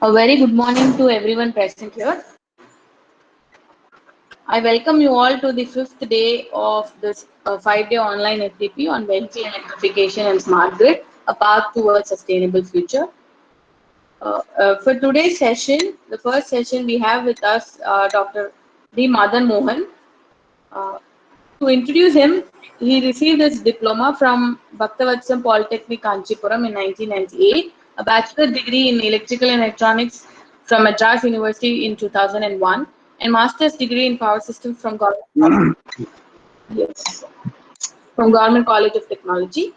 A very good morning to everyone present here. I welcome you all to the fifth day of this 5-day online FDP on vehicle electrification and smart grid, a path towards sustainable future. For today's session, the first session we have with us Dr. D. Madan Mohan. Uh, to introduce him, he received his diploma from Bhaktavatsam Polytechnic Kanchipuram in 1998, a bachelor degree in electrical and electronics from Madras University in 2001, and master's degree in power systems from yes, from Government College of Technology,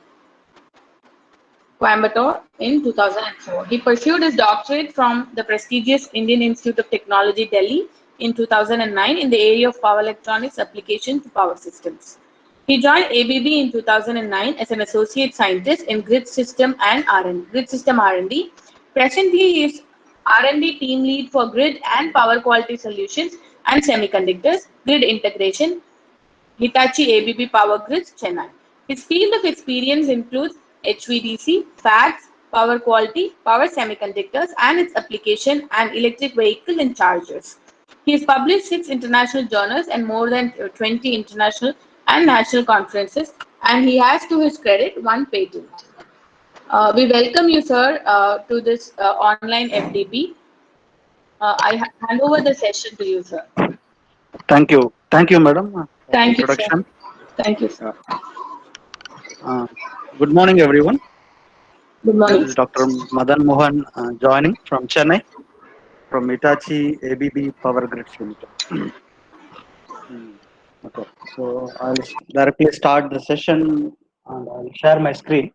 Coimbatore in 2004. He pursued his doctorate from the prestigious Indian Institute of Technology, Delhi in 2009 in the area of power electronics application to power systems. He joined ABB in 2009 as an associate scientist in grid system and grid system R&D. Presently, he is R&D team lead for grid and power quality solutions and semiconductors, grid integration, Hitachi ABB Power Grids, Chennai. His field of experience includes HVDC, FACTS, power quality, power semiconductors and its application, and electric vehicle and chargers. He has published 6 international journals and more than 20 international and national conferences, and he has, to his credit, one patent. We welcome you, sir, to this online FDP. Hand over the session to you, sir. Thank you. Thank you, madam, for the Thank you, sir. introduction. Thank you, sir. Uh, uh, Good morning, everyone. Good This morning. is Dr. Madan Mohan joining from Chennai, from Hitachi ABB Power Grids Limited. Mm, okay, so I'll directly start the session and I'll share my screen.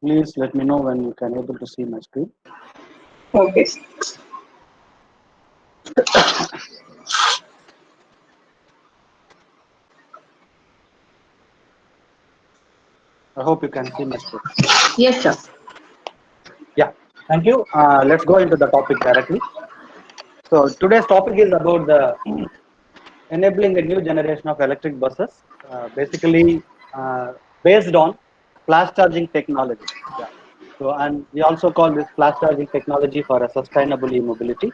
Please let me know when you can able to see my screen. Okay. I hope you can see my screen. Yes, sir. Yeah, thank you. Let's go into the topic directly. So today's topic is about the enabling a new generation of electric buses, basically based on flash charging technology. Yeah. So, and we also call this flash charging technology for a sustainable e-mobility.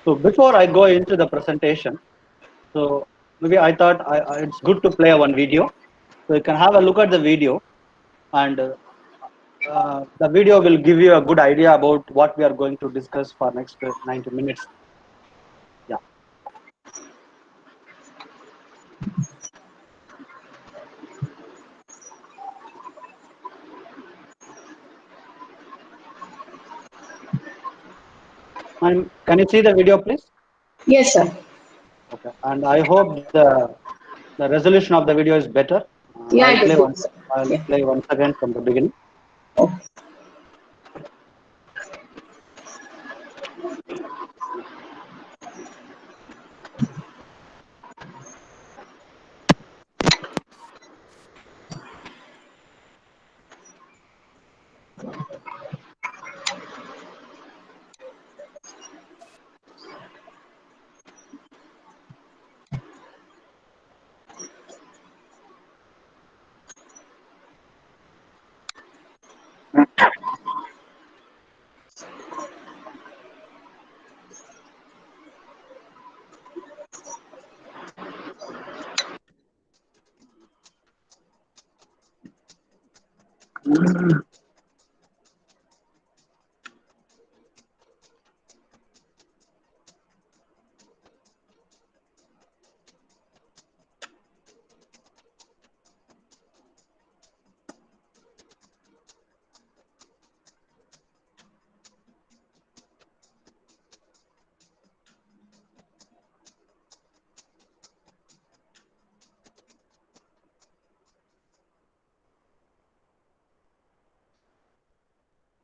So, before I go into the presentation, so maybe I thought it's good to play one video. So you can have a look at the video, and the video will give you a good idea about what we are going to discuss for next 90 minutes. Yeah. And can you see the video, please? Yes, sir. Okay, and I hope the resolution of the video is better. Yeah, I'll it is play good, once. sir. I'll Yeah. play once again from the beginning. Okay.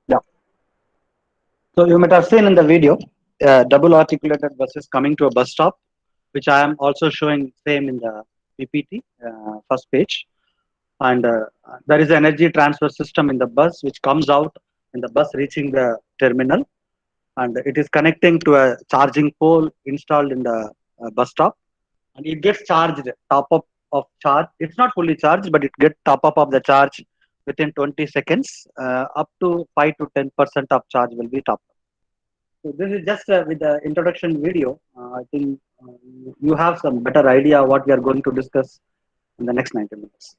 Yeah. So you might have seen in the video, double articulated buses coming to a bus stop, which I am also showing same in the PPT first page. And there is an energy transfer system in the bus, which comes out in the bus reaching the terminal, and it is connecting to a charging pole installed in the bus stop, and it gets charged top up of charge. It's not fully charged, but it gets top up of the charge within 20 seconds, up to 5 to 10% of charge will be topped. So this is just with the introduction video. I think you have some better idea what we are going to discuss in the next 90 minutes.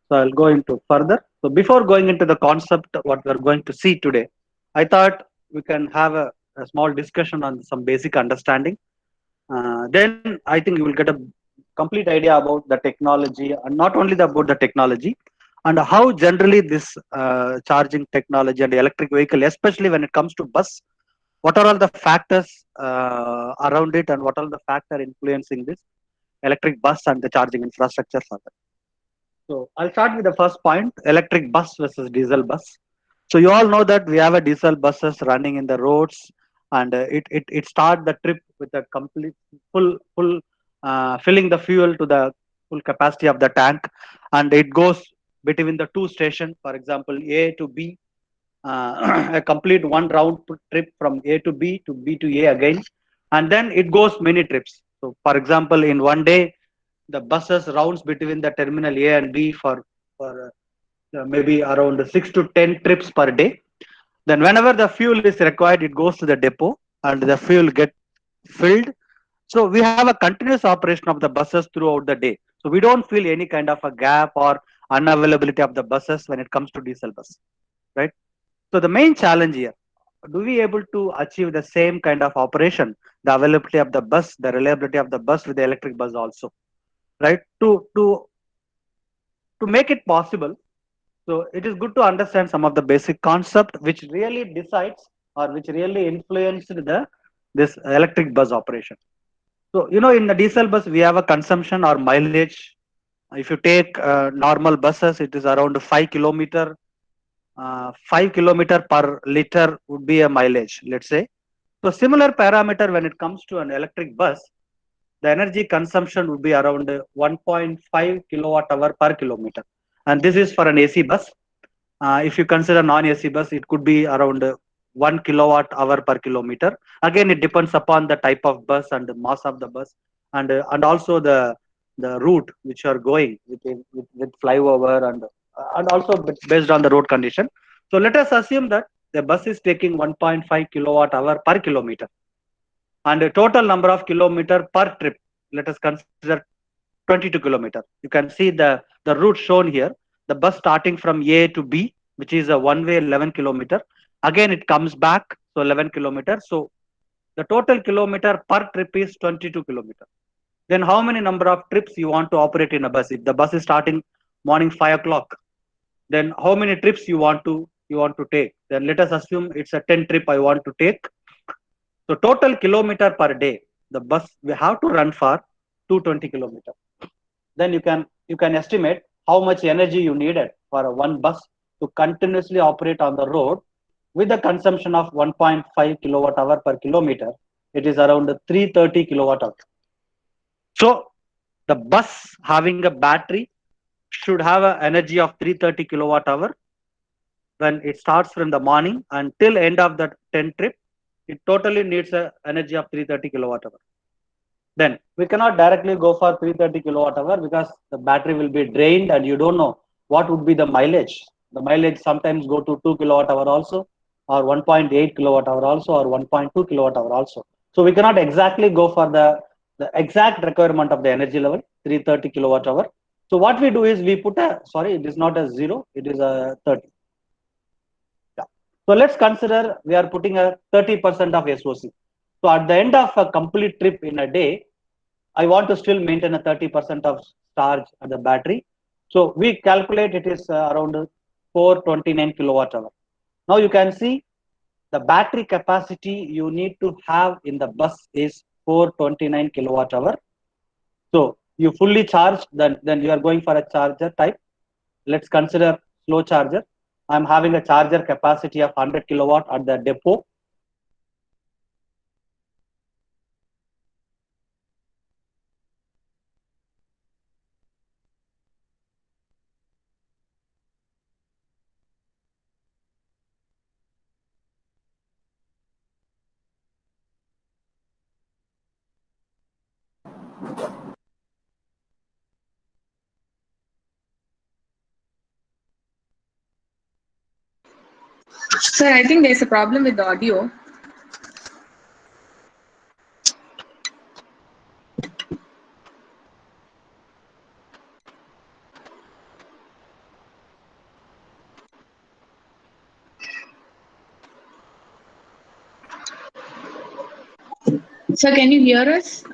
So I'll go into further. So before going into the concept, what we are going to see today, I thought we can have a small discussion on some basic understanding. Then I think you will get a complete idea about the technology, and not only about the technology, and how generally this charging technology and electric vehicle, especially when it comes to bus, what are all the factors around it, and what are the factor influencing this electric bus and the charging infrastructure for that. So I'll start with the first point: electric bus versus diesel bus. So you all know that we have a diesel buses running in the roads, and it start the trip with a complete full filling the fuel to the full capacity of the tank, and it goes between the two stations. For example, A to B, a complete one round trip from A to B to B to A again, and then it goes many trips. So, for example, in one day, the buses rounds between the terminal A and B for maybe around 6 to 10 trips per day. Then, whenever the fuel is required, it goes to the depot and the fuel get filled. So we have a continuous operation of the buses throughout the day. So we don't feel any kind of a gap or unavailability of the buses when it comes to diesel bus, right? So the main challenge here, do we able to achieve the same kind of operation, the availability of the bus, the reliability of the bus with the electric bus also, right? To make it possible, so it is good to understand some of the basic concept which really decides or which really influenced the this electric bus operation. So in the diesel bus we have a consumption or mileage. If you take normal buses, it is around 5 kilometer 5 kilometer per liter would be a mileage, let's say. So similar parameter when it comes to an electric bus, the energy consumption would be around 1.5 kilowatt hour per kilometer. And this is for an AC bus. If you consider non-AC bus, it could be around 1 kilowatt hour per kilometer. Again, it depends upon the type of bus and the mass of the bus, and also the route which you are going with flyover, and also based on the road condition. So let us assume that the bus is taking 1.5 kilowatt hour per kilometer, and the total number of kilometer per trip, let us consider 22 kilometer. You can see the route shown here. The bus starting from A to B, which is a one way 11 kilometer. Again, it comes back, so 11 kilometer. So the total kilometer per trip is 22 kilometer. Then how many number of trips you want to operate in a bus? If the bus is starting morning 5 o'clock, then how many trips you want to take? Then let us assume it's a 10 trip I want to take. So total kilometer per day, the bus we have to run for 220 kilometer. Then you can estimate how much energy you needed for a one bus to continuously operate on the road with the consumption of 1.5 kilowatt hour per kilometer. It is around 330 kilowatt hour. So the bus having a battery should have an energy of 330 kilowatt hour when it starts from the morning until end of the 10 trip. It totally needs a energy of 330 kilowatt hour. Then we cannot directly go for 330 kilowatt hour because the battery will be drained and you don't know what would be the mileage. The mileage sometimes go to 2 kilowatt hour also, or 1.8 kilowatt hour also, or 1.2 kilowatt hour also. So we cannot exactly go for the exact requirement of the energy level, 330 kilowatt hour. So what we do is we put a, sorry, it is not a 0, it is a 30. Yeah. So let's consider we are putting a 30% of SOC. So at the end of a complete trip in a day, I want to still maintain a 30% of charge at the battery. So we calculate it is around 429 kilowatt hour. Now you can see the battery capacity you need to have in the bus is 429 kilowatt hour. So you fully charged, then you are going for a charger type. Let's consider slow charger. I'm having a charger capacity of 100 kilowatt at the depot. Sir, I think there's a problem with the audio. Sir, can you hear us?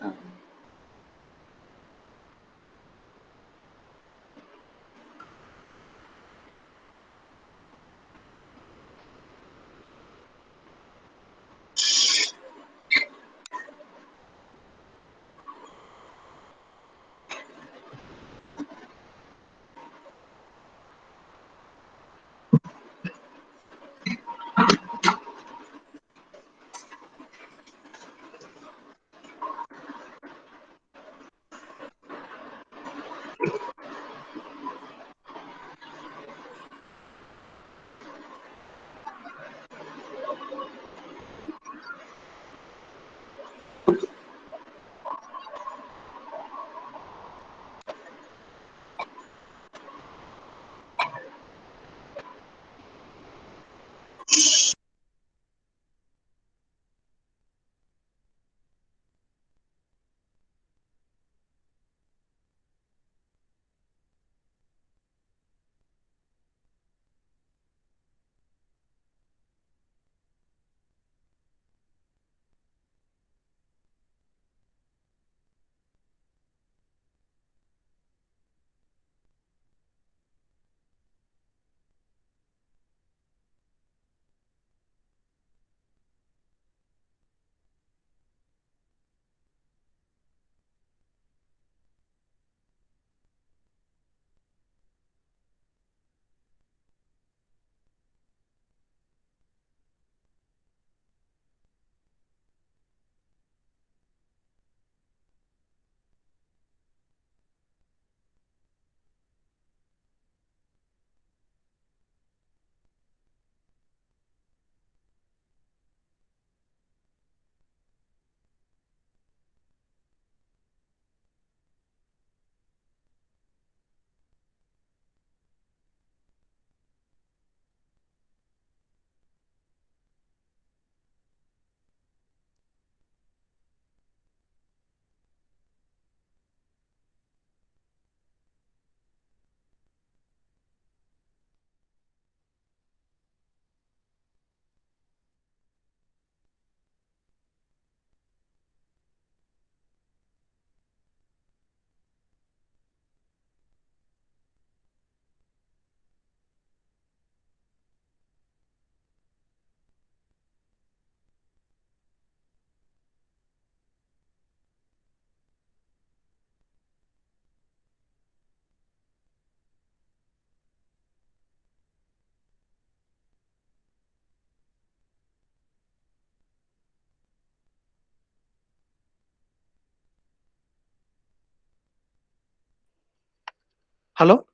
Hello,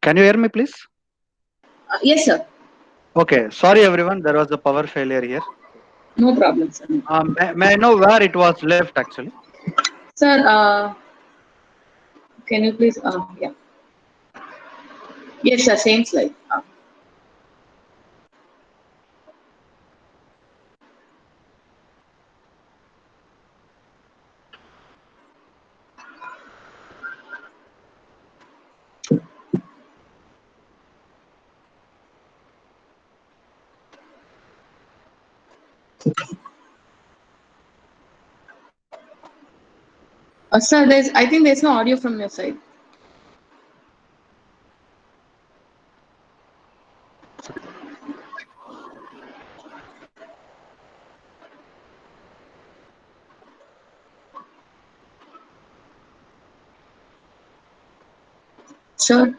can you hear me, please? Yes, sir. Okay, sorry everyone, there was a power failure here. No problem, sir. May I know where it was left actually? Sir, can you please? Yeah. Yes, sir. Same slide. Sir, I think there's no audio from your side. Sir.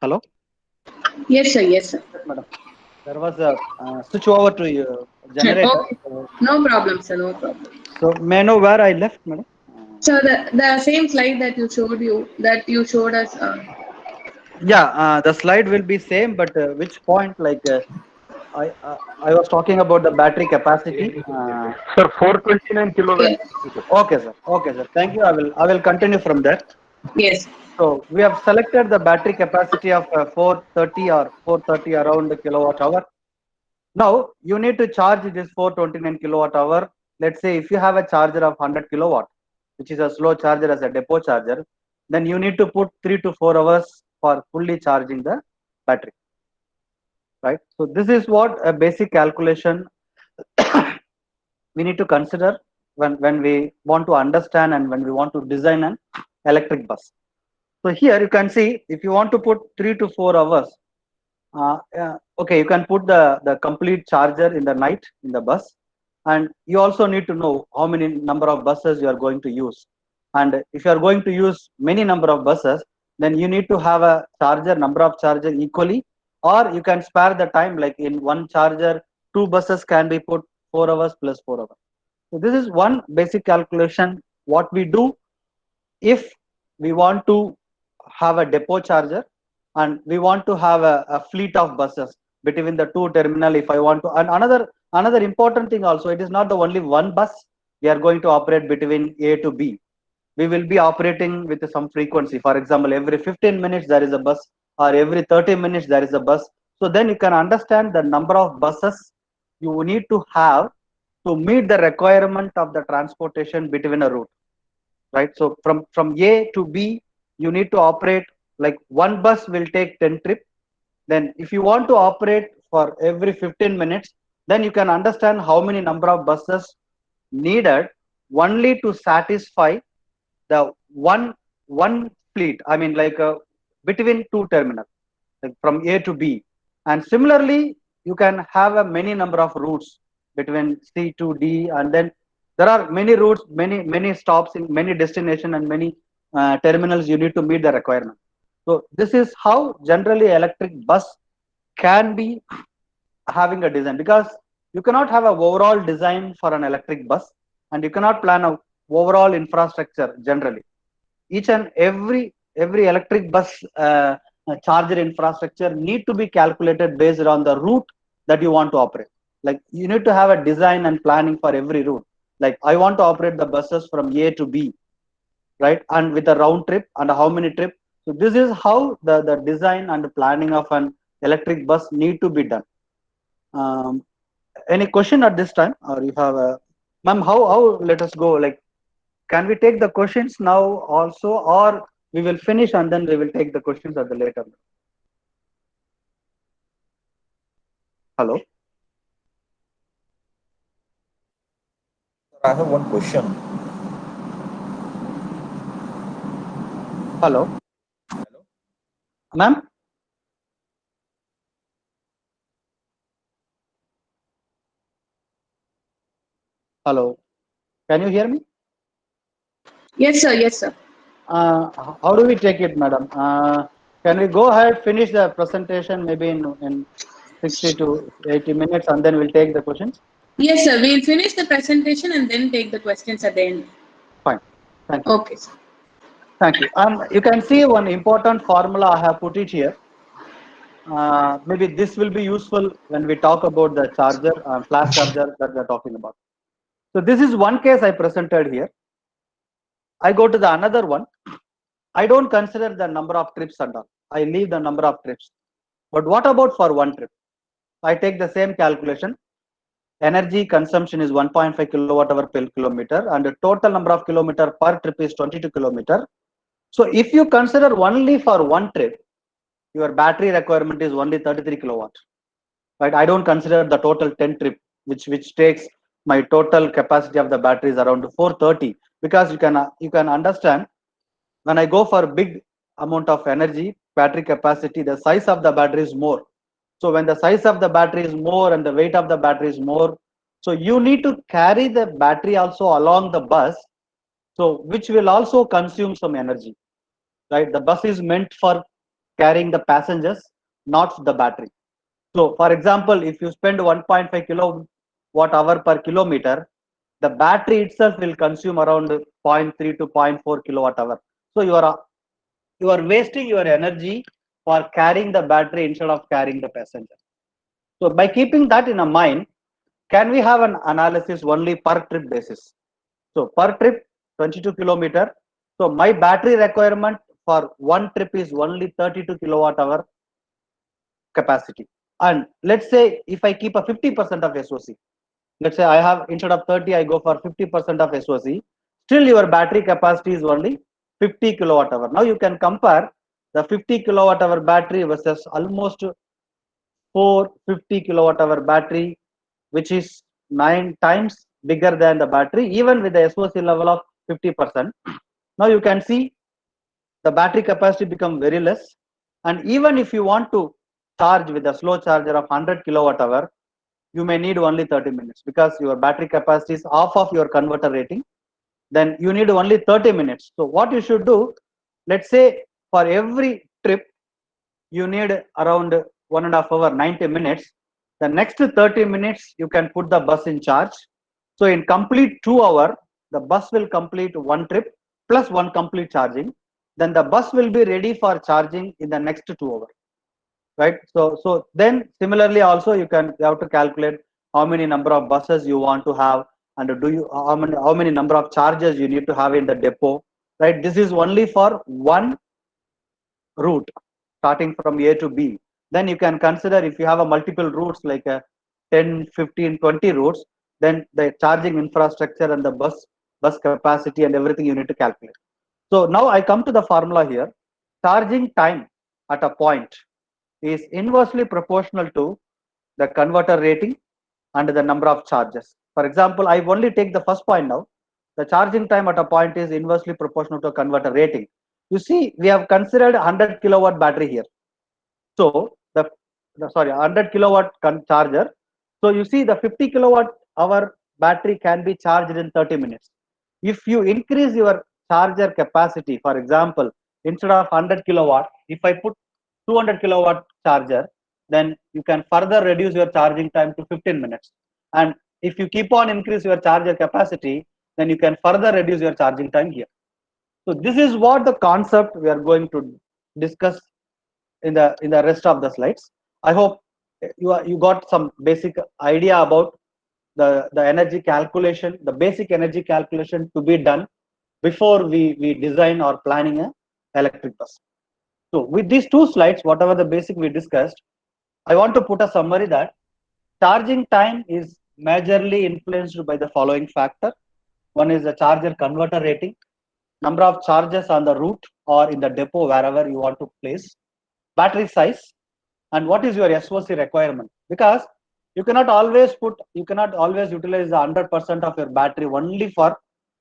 Hello? Yes, sir. Yes, sir. Yes, madam. There was a switch over to generator. Okay. No problem, sir. No problem. So may I know where I left, madam? So the same slide that you showed us. Yeah, the slide will be same, but which point? Like I was talking about the battery capacity. Sir, 429 kilowatt. Yes. Okay, sir. Okay, sir. Thank you. I will continue from there. Yes. So we have selected the battery capacity of 430 around kilowatt hour. Now you need to charge this 429 kilowatt hour. Let's say if you have a charger of 100 kilowatt, which is a slow charger as a depot charger, then you need to put 3 to 4 hours for fully charging the battery, right? So this is what a basic calculation we need to consider when we want to understand and when we want to design an electric bus. So here you can see if you want to put 3 to 4 hours, okay, you can put the complete charger in the night in the bus, and you also need to know how many number of buses you are going to use. And if you are going to use many number of buses, then you need to have a charger number of charger equally, or you can spare the time, like in one charger 2 buses can be put 4 hours plus 4 hours. So this is one basic calculation what we do if we want to have a depot charger and we want to have a fleet of buses between the two terminal. If I want to, and another important thing also, it is not the only one bus we are going to operate between A to B. We will be operating with some frequency. For example, every 15 minutes there is a bus, or every 30 minutes there is a bus. So then you can understand the number of buses you need to have to meet the requirement of the transportation between a route, right? So from A to B you need to operate, like one bus will take 10 trip. Then if you want to operate for every 15 minutes, then you can understand how many number of buses needed only to satisfy the one fleet. I mean, like between two terminals, like from A to B. And similarly you can have a many number of routes between C to D, and then there are many routes, many stops in many destination and many terminals you need to meet the requirement. So this is how generally electric bus can be having a design, because you cannot have a overall design for an electric bus and you cannot plan a overall infrastructure generally. Each and every electric bus charger infrastructure need to be calculated based on the route that you want to operate. Like you need to have a design and planning for every route. Like I want to operate the buses from A to B, right, and with a round trip and how many trip. So this is how the design and planning of an electric bus need to be done. um, any question at this time, or you have a, ma'am, how let us go, like can we take the questions now also, or we will finish and then we will take the questions at the later? Hello? I have one question. Hello? Hello? Ma'am? Hello? Can you hear me? Yes, sir. Yes, sir. How do we take it, madam? Can we go ahead, finish the presentation maybe in 60 to 80 minutes, and then we'll take the questions? Yes, sir. We'll finish the presentation and then take the questions at the end. Fine. Thank you. Okay, sir. Thank you. You can see one important formula I have put it here. Maybe this will be useful when we talk about the charger, flash charger that we are talking about. So this is one case I presented here. I go to the another one. I don't consider the number of trips and all. I leave the number of trips. But what about for one trip? I take the same calculation. Energy consumption is 1.5 kilowatt hour per kilometer, and the total number of kilometer per trip is 22 kilometer. So if you consider only for one trip, your battery requirement is only 33 kilowatt. Right? I don't consider the total 10 trip, which takes my total capacity of the battery is around 430, because you can understand when I go for big amount of energy battery capacity, the size of the battery is more. So when the size of the battery is more and the weight of the battery is more, so you need to carry the battery also along the bus, so which will also consume some energy, right? The bus is meant for carrying the passengers, not the battery. So for example, if you spend 1.5 kilowatt hour per kilometer, the battery itself will consume around 0.3 to zero point 0.4 kilowatt hour. So you are wasting your energy for carrying the battery instead of carrying the passenger. So by keeping that in a mind, can we have an analysis only per trip basis? So per trip, 22 kilometer. So my battery requirement for one trip is only 32 kilowatt hour capacity. And let's say if I keep a 50% of SOC, let's say I have instead of 30, I go for 50% of SOC, still your battery capacity is only 50 kilowatt hour. Now you can compare the 50 kilowatt hour battery versus almost 450 kilowatt hour battery, which is 9 times bigger than the battery, even with the SOC level of 50%. Now you can see the battery capacity become very less. And even if you want to charge with a slow charger of 100 kilowatt hour, you may need only 30 minutes because your battery capacity is half of your converter rating. Then you need only 30 minutes. So what you should do, let's say for every trip, you need around 1.5 hour, 90 minutes. The next 30 minutes, you can put the bus in charge. So in complete 2 hour, the bus will complete one trip plus one complete charging. Then the bus will be ready for charging in the next 2 hours, right? So then similarly also you have to calculate how many number of buses you want to have, and do you how many number of chargers you need to have in the depot, right? This is only for one route starting from A to B. Then you can consider if you have a multiple routes like a 10, 15, 20 routes, then the charging infrastructure and the bus capacity and everything you need to calculate. So now I come to the formula here. Charging time at a point is inversely proportional to the converter rating and the number of charges. For example, I only take the first point now. The charging time at a point is inversely proportional to a converter rating. You see, we have considered 100 kilowatt battery here. So the 100 kilowatt charger. So you see the 50 kilowatt hour battery can be charged in 30 minutes. If you increase your charger capacity, for example, instead of 100 kilowatt, if I put 200 kilowatt charger, then you can further reduce your charging time to 15 minutes. And if you keep on increase your charger capacity, then you can further reduce your charging time here. So this is what the concept we are going to discuss in the rest of the slides. I hope you got some basic idea about the energy calculation, the basic energy calculation to be done before we design or planning a electric bus. So with these two slides, whatever the basic we discussed, I want to put a summary that charging time is majorly influenced by the following factor. One is the charger converter rating, number of charges on the route or in the depot wherever you want to place, battery size, and what is your SOC requirement. Because you cannot always utilize the 100% of your battery only for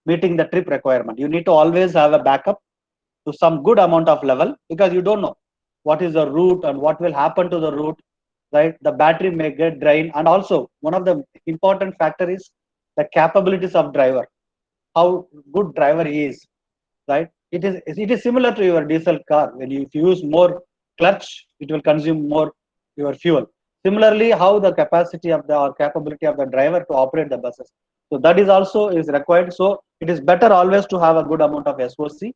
meeting the trip requirement. You need to always have a backup to some good amount of level, because you don't know what is the route and what will happen to the route, right? The battery may get drained. And also one of the important factor is the capabilities of driver, how good driver he is, right? It is similar to your diesel car. When if you use more clutch, it will consume more your fuel. Similarly, how the capacity of the or capability of the driver to operate the buses. So that is also is required. So it is better always to have a good amount of SOC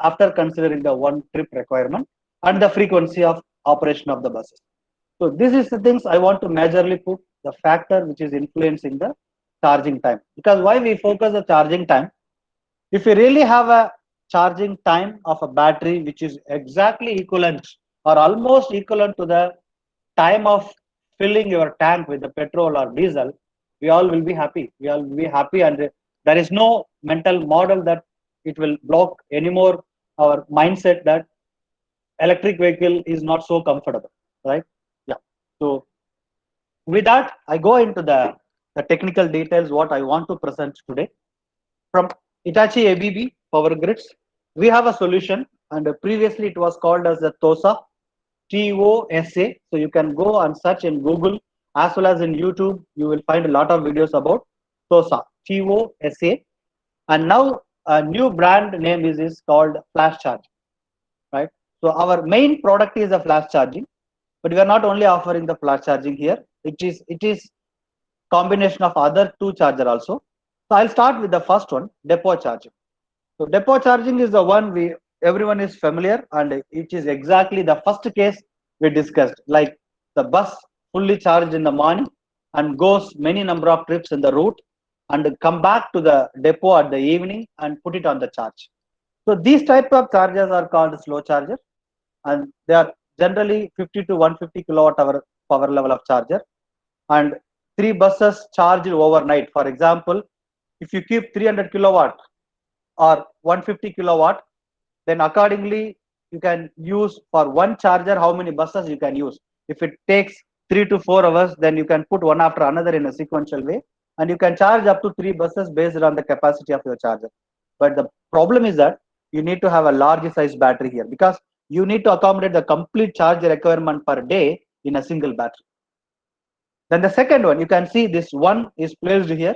after considering the one trip requirement and the frequency of operation of the buses. So this is the things I want to majorly put the factor which is influencing the charging time. Because why we focus the charging time? If you really have a charging time of a battery which is exactly equivalent or almost equivalent to the time of filling your tank with the petrol or diesel, we all will be happy. We all will be happy, and there is no mental model that it will block anymore our mindset that electric vehicle is not so comfortable, right? Yeah. So with that, I go into the technical details what I want to present today. From Hitachi ABB Power Grids, we have a solution, and previously it was called as the TOSA, TOSA. So you can go and search in Google as well as in YouTube. You will find a lot of videos about TOSA, TOSA. And now a new brand name is called Flash Charge, right? So our main product is the flash charging, but we are not only offering the flash charging here. It is combination of other two charger also. So I'll start with the first one, depot charging. So depot charging is the one everyone is familiar, and it is exactly the first case we discussed. Like the bus fully charged in the morning and goes many number of trips in the route and come back to the depot at the evening and put it on the charge. So these type of chargers are called slow charger, and they are generally 50 to 150 kilowatt hour power level of charger, and three buses charged overnight. For example, if you keep 300 kilowatt or 150 kilowatt, then accordingly you can use for one charger how many buses you can use. If it takes 3 to 4 hours, then you can put one after another in a sequential way, and you can charge up to 3 buses based on the capacity of your charger. But the problem is that you need to have a large size battery here, because you need to accommodate the complete charge requirement per day in a single battery. Then the second one, you can see this one is placed here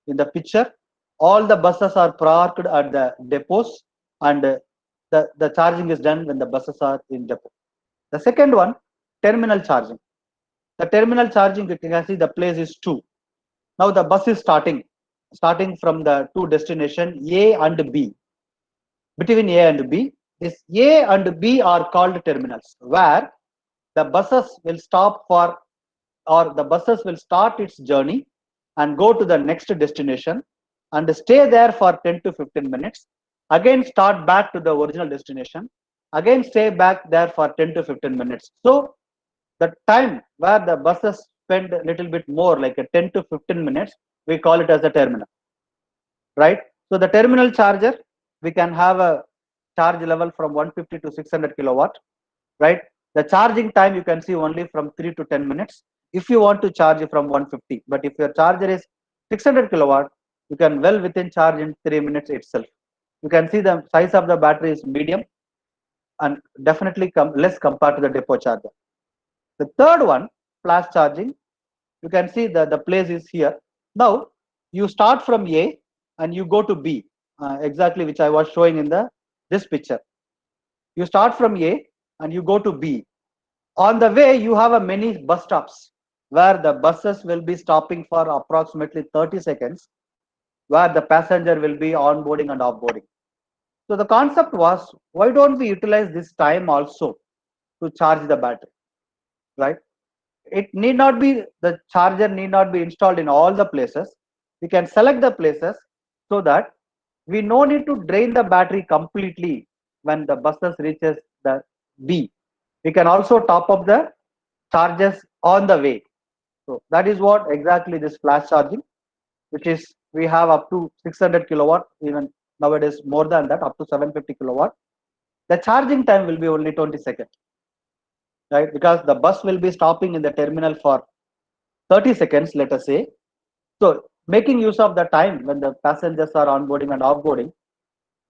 in the picture. All the buses are parked at the depots, and the charging is done when the buses are in depot. The second one, terminal charging. The terminal charging, you can see the place is 2. Now the bus is starting from the two destination A and B. Between A and B, this A and B are called terminals, where the buses will stop for, or the buses will start its journey and go to the next destination and stay there for 10 to 15 minutes, again start back to the original destination, again stay back there for 10 to 15 minutes. So the time where the buses spend a little bit more, like a 10 to 15 minutes, we call it as a terminal, right? So the terminal charger, we can have a charge level from 150 to 600 kilowatt, right? The charging time you can see only from 3 to 10 minutes if you want to charge from 150. But if your charger is 600 kilowatt, you can well within charge in 3 minutes itself. You can see the size of the battery is medium and definitely less compared to the depot charger. The third one, flash charging, you can see the place is here. Now you start from A and you go to B, exactly which I was showing in this picture. You start from A and you go to B. On the way, you have a many bus stops where the buses will be stopping for approximately 30 seconds, where the passenger will be onboarding and offboarding. So the concept was, why don't we utilize this time also to charge the battery, right? It need not be, the charger need not be installed in all the places. We can select the places so that we no need to drain the battery completely when the buses reaches the B. We can also top up the charges on the way. So that is what exactly this flash charging, which is we have up to 600 kilowatt, even nowadays more than that, up to 750 kilowatt. The charging time will be only 20 seconds, right? Because the bus will be stopping in the terminal for 30 seconds, let us say. So making use of the time when the passengers are onboarding and offboarding,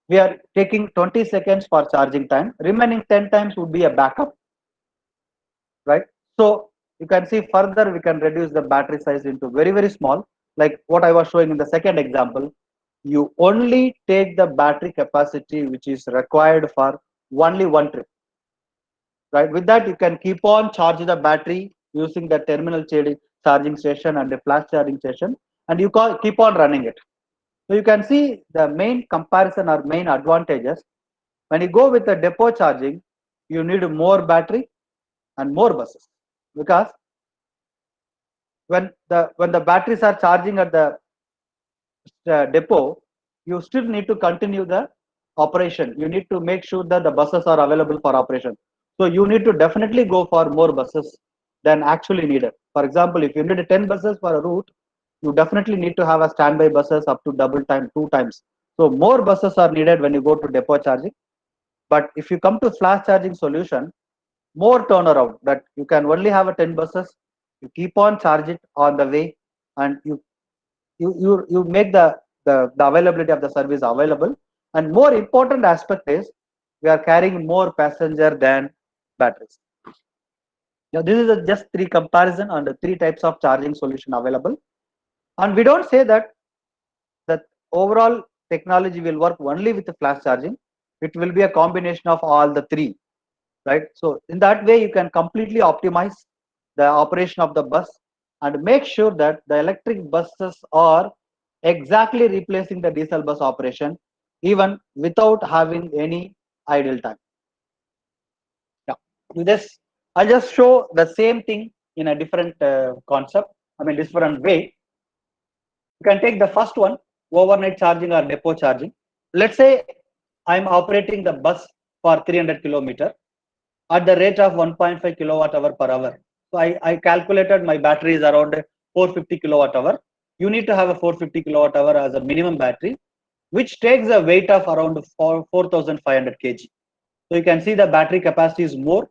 we are taking 20 seconds for charging time. Remaining 10 times would be a backup, right? So you can see further we can reduce the battery size into very, very small. Like what I was showing in the second example, you only take the battery capacity which is required for only one trip, right? With that, you can keep on charging the battery using the terminal charging station and the flash charging station, and you keep on running it. So you can see the main comparison or main advantages. When you go with the depot charging, you need more battery and more buses, because when the batteries are charging at the depot, you still need to continue the operation. You need to make sure that the buses are available for operation. So you need to definitely go for more buses than actually needed. For example, if you need 10 buses for a route, you definitely need to have a standby buses up to double time, 2 times. So more buses are needed when you go to depot charging. But if you come to flash charging solution, more turnaround, that you can only have a 10 buses, you keep on charge it on the way, and you make the availability of the service available. And more important aspect is we are carrying more passenger than batteries. Now this is just 3 comparison on the 3 types of charging solution available. And we don't say that overall technology will work only with the flash charging. It will be a combination of all the 3. right? So in that way, you can completely optimize the operation of the bus and make sure that the electric buses are exactly replacing the diesel bus operation, even without having any idle time. Yeah, I'll just show the same thing in a different concept. I mean, different way. You can take the first one, overnight charging or depot charging. Let's say I'm operating the bus for 300 kilometer at the rate of 1.5 kilowatt hour per hour. So I calculated my battery is around 450 kilowatt hour. You need to have a 450 kilowatt hour as a minimum battery, which takes a weight of around 4,500 kg. So you can see the battery capacity is more.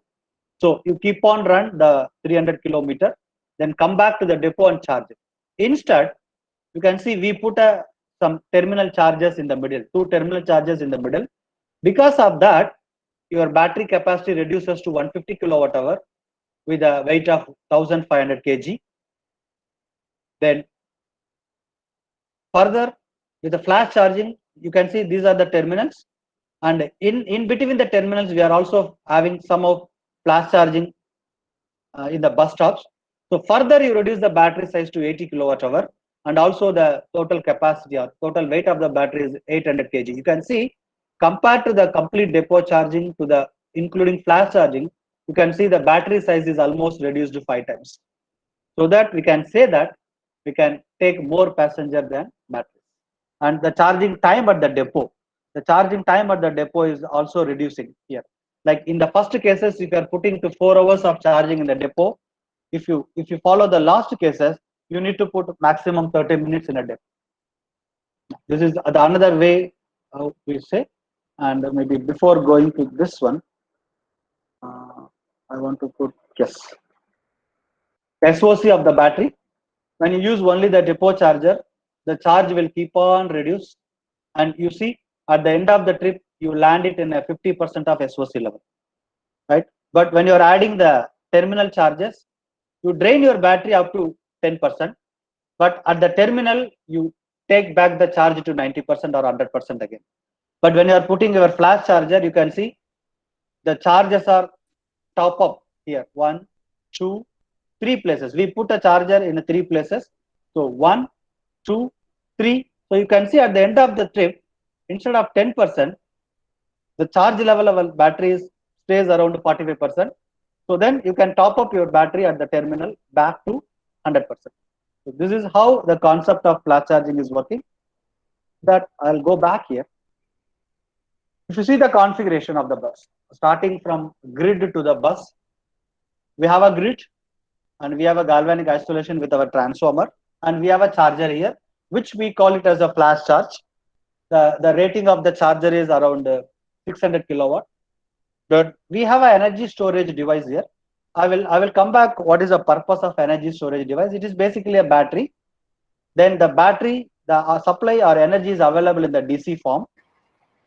So you keep on run the 300 kilometer, then come back to the depot and charge it. Instead, you can see we put some terminal charges in the middle, two terminal charges in the middle. Because of that, your battery capacity reduces to 150 kilowatt hour with a weight of 1500 kg. Then further with the flash charging, you can see these are the terminals, and in between the terminals we are also having some of flash charging in the bus stops. So further you reduce the battery size to 80 kilowatt hour, and also the total capacity or total weight of the battery is 800 kg. You can see compared to the complete depot charging to the including flash charging, you can see the battery size is almost reduced to 5 times. So that we can say that we can take more passenger than batteries. And the charging time at the depot is also reducing here. Like in the first cases, if you are putting to 4 hours of charging in the depot, if you follow the last cases, you need to put maximum 30 minutes in a depot. This is the another way we say. And maybe before going to this one, I want to put yes, SOC of the battery. When you use only the depot charger, the charge will keep on reduce, and you see at the end of the trip you land it in a 50% of SOC level, right? But when you are adding the terminal charges, you drain your battery up to 10%, but at the terminal you take back the charge to 90% or 100% again. But when you are putting your flash charger, you can see the charges are top up here, 1, 2, 3 places. We put a charger in 3 places. So 1, 2, 3. So you can see at the end of the trip, instead of 10%, the charge level of a battery stays around 45%. So then you can top up your battery at the terminal back to 100%. So this is how the concept of flash charging is working. That I'll go back here. If you see the configuration of the bus, starting from grid to the bus, we have a grid and we have a galvanic isolation with our transformer, and we have a charger here, which we call it as a flash charge. The rating of the charger is around 600 kilowatt. But we have an energy storage device here. I will come back. What is the purpose of energy storage device? It is basically a battery. Then the battery, the supply or energy is available in the DC form.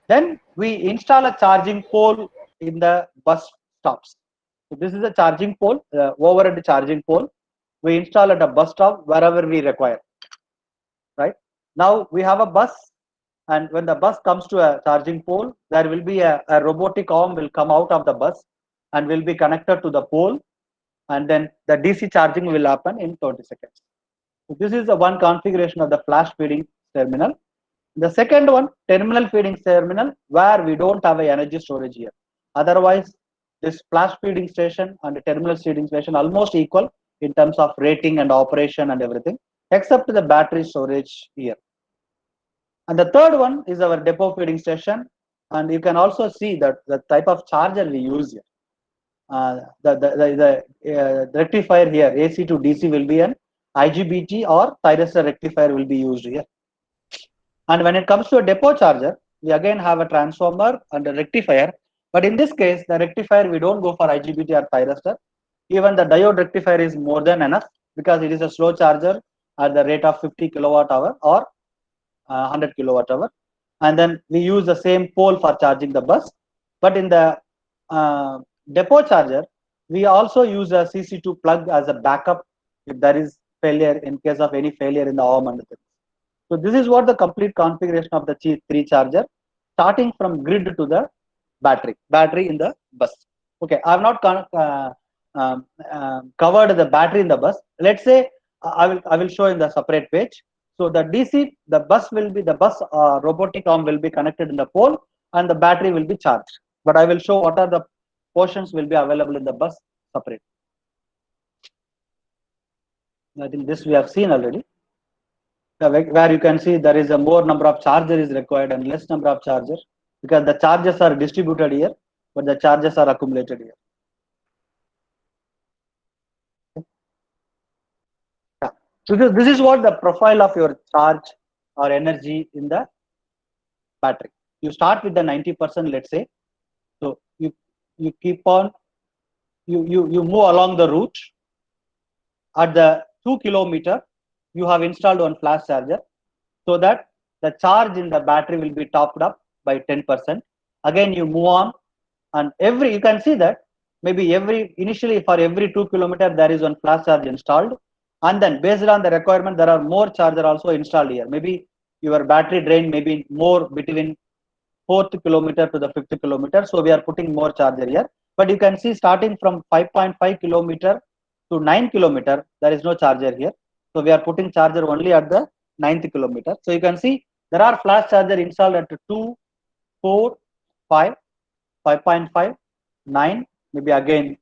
Then we install a charging pole in the bus stops. So this is a charging pole, overhead charging pole. We install at a bus stop wherever we require. Right now we have a bus, and when the bus comes to a charging pole, there will be a robotic arm will come out of the bus and will be connected to the pole, and then the DC charging will happen in 20 seconds. So this is the one configuration of the flash feeding terminal. The second one, terminal feeding terminal, where we don't have a energy storage here. Otherwise, this flash feeding station and the terminal feeding station almost equal in terms of rating and operation and everything, except the battery storage here. And the third one is our depot feeding station, and you can also see that the type of charger we use here. The rectifier here, AC to DC, will be an IGBT or thyristor rectifier will be used here. And when it comes to a depot charger, we again have a transformer and a rectifier. But in this case, the rectifier, we don't go for IGBT or thyristor. Even the diode rectifier is more than enough, because it is a slow charger at the rate of 50 kilowatt hour or 100 kilowatt hour. And then we use the same pole for charging the bus. But in the depot charger, we also use a CC2 plug as a backup if there is failure, in case of any failure in the arm and the thing. So this is what the complete configuration of the 3 charger, starting from grid to the battery in the bus. Okay, I have not covered the battery in the bus. Let's say I will show in the separate page. So the DC, the bus robotic arm will be connected in the pole, and the battery will be charged. But I will show what are the portions will be available in the bus separate. I think this we have seen already. Where you can see there is a more number of charger is required and less number of chargers, because the charges are distributed here, but the charges are accumulated here. Yeah. So this is what the profile of your charge or energy in the battery. You start with the 90%, let's say. So you keep on, you move along the route. At the 2 kilometer, you have installed one flash charger, so that the charge in the battery will be topped up by 10%. Again, you move on, and you can see that maybe initially for every 2 kilometer there is one flash charge installed, and then based on the requirement there are more charger also installed here. Maybe your battery drain may be more between 4th kilometer to the 5th kilometer, so we are putting more charger here. But you can see starting from 5.5 kilometer to 9 kilometer, there is no charger here, so we are putting charger only at the 9th kilometer. So you can see there are flash charger installed at 2, 4, 5, 5.5, 9, maybe again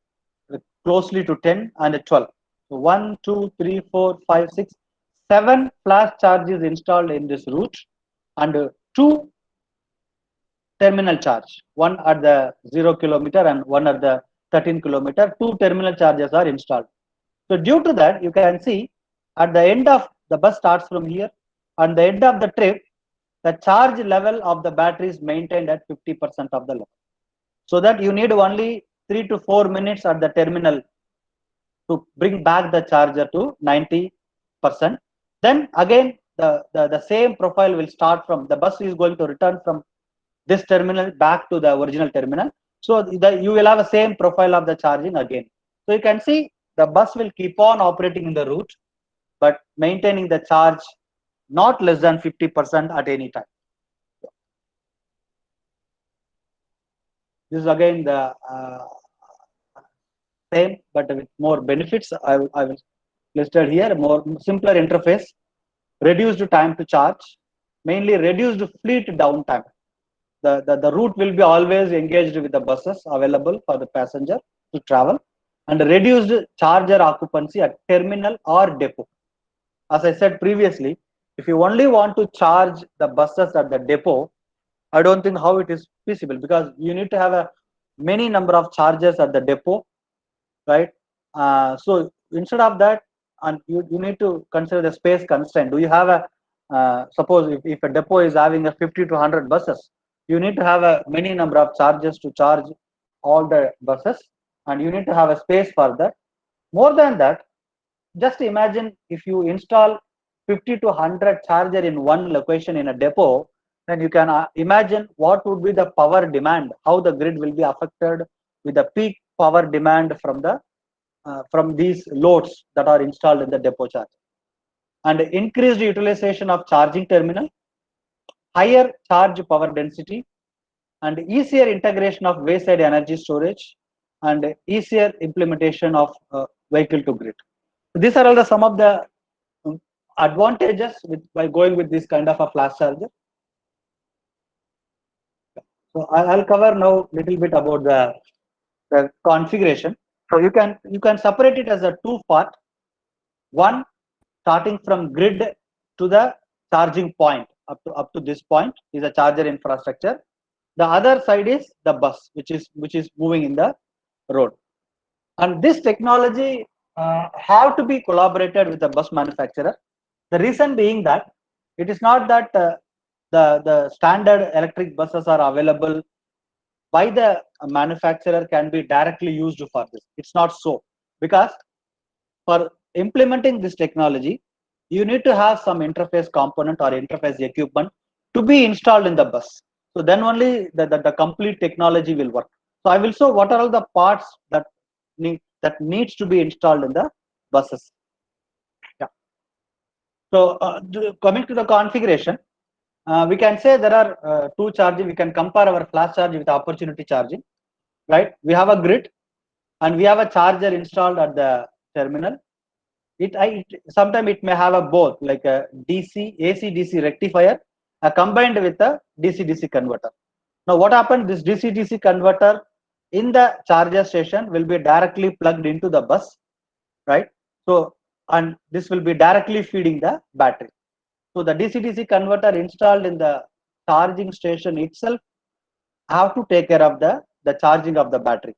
closely to 10 and 12. So 1, 2, 3, 4, 5, 6, 7 flash charges installed in this route, and 2 terminal charge, one at the 0 kilometer and one at the 13 kilometer. 2 terminal charges are installed. So due to that, you can see at the end of the bus starts from here, and the end of the trip, the charge level of the battery is maintained at 50% of the level, so that you need only 3 to 4 minutes at the terminal to bring back the charger to 90%. Then again, the same profile will start from the bus is going to return from this terminal back to the original terminal. So you will have the same profile of the charging again. So you can see the bus will keep on operating in the route, but maintaining the charge not less than 50% at any time. This is again the same, but with more benefits. I will listed here. More simpler interface, reduced time to charge, mainly reduced fleet downtime. The route will be always engaged with the buses available for the passenger to travel, and reduced charger occupancy at terminal or depot. As I said previously, if you only want to charge the buses at the depot, I don't think how it is feasible, because you need to have a many number of chargers at the depot, right? So instead of that, and you need to consider the space constraint. Do you have a suppose if a depot is having a 50 to 100 buses, you need to have a many number of chargers to charge all the buses, and you need to have a space for that. More than that, just imagine if you install 50 to 100 charger in one location in a depot, then you can imagine what would be the power demand, how the grid will be affected with the peak power demand from these loads that are installed in the depot charger. And increased utilization of charging terminal, higher charge power density, and easier integration of wayside energy storage, and easier implementation of vehicle to grid. These are all some of the advantages by going with this kind of a flash charger. So I'll cover now little bit about the configuration. So you can separate it as a two part. One, starting from grid to the charging point, up to this point is a charger infrastructure. The other side is the bus, which is moving in the road. And this technology have to be collaborated with the bus manufacturer. The reason being that it is not that the standard electric buses are available by the manufacturer can be directly used for this. It's not so, because for implementing this technology, you need to have some interface component or interface equipment to be installed in the bus. So then only the complete technology will work. So I will show what are all the parts that needs to be installed in the buses. Yeah. So coming to the configuration, we can say there are two charging. We can compare our flash charge with opportunity charging. right? We have a grid and we have a charger installed at the terminal. Sometimes it may have a both, like a DC, AC DC rectifier combined with a DC DC converter. Now what happens, this DC DC converter in the charger station will be directly plugged into the bus, right? So, and this will be directly feeding the battery. So the DC DC converter installed in the charging station itself have to take care of the charging of the battery.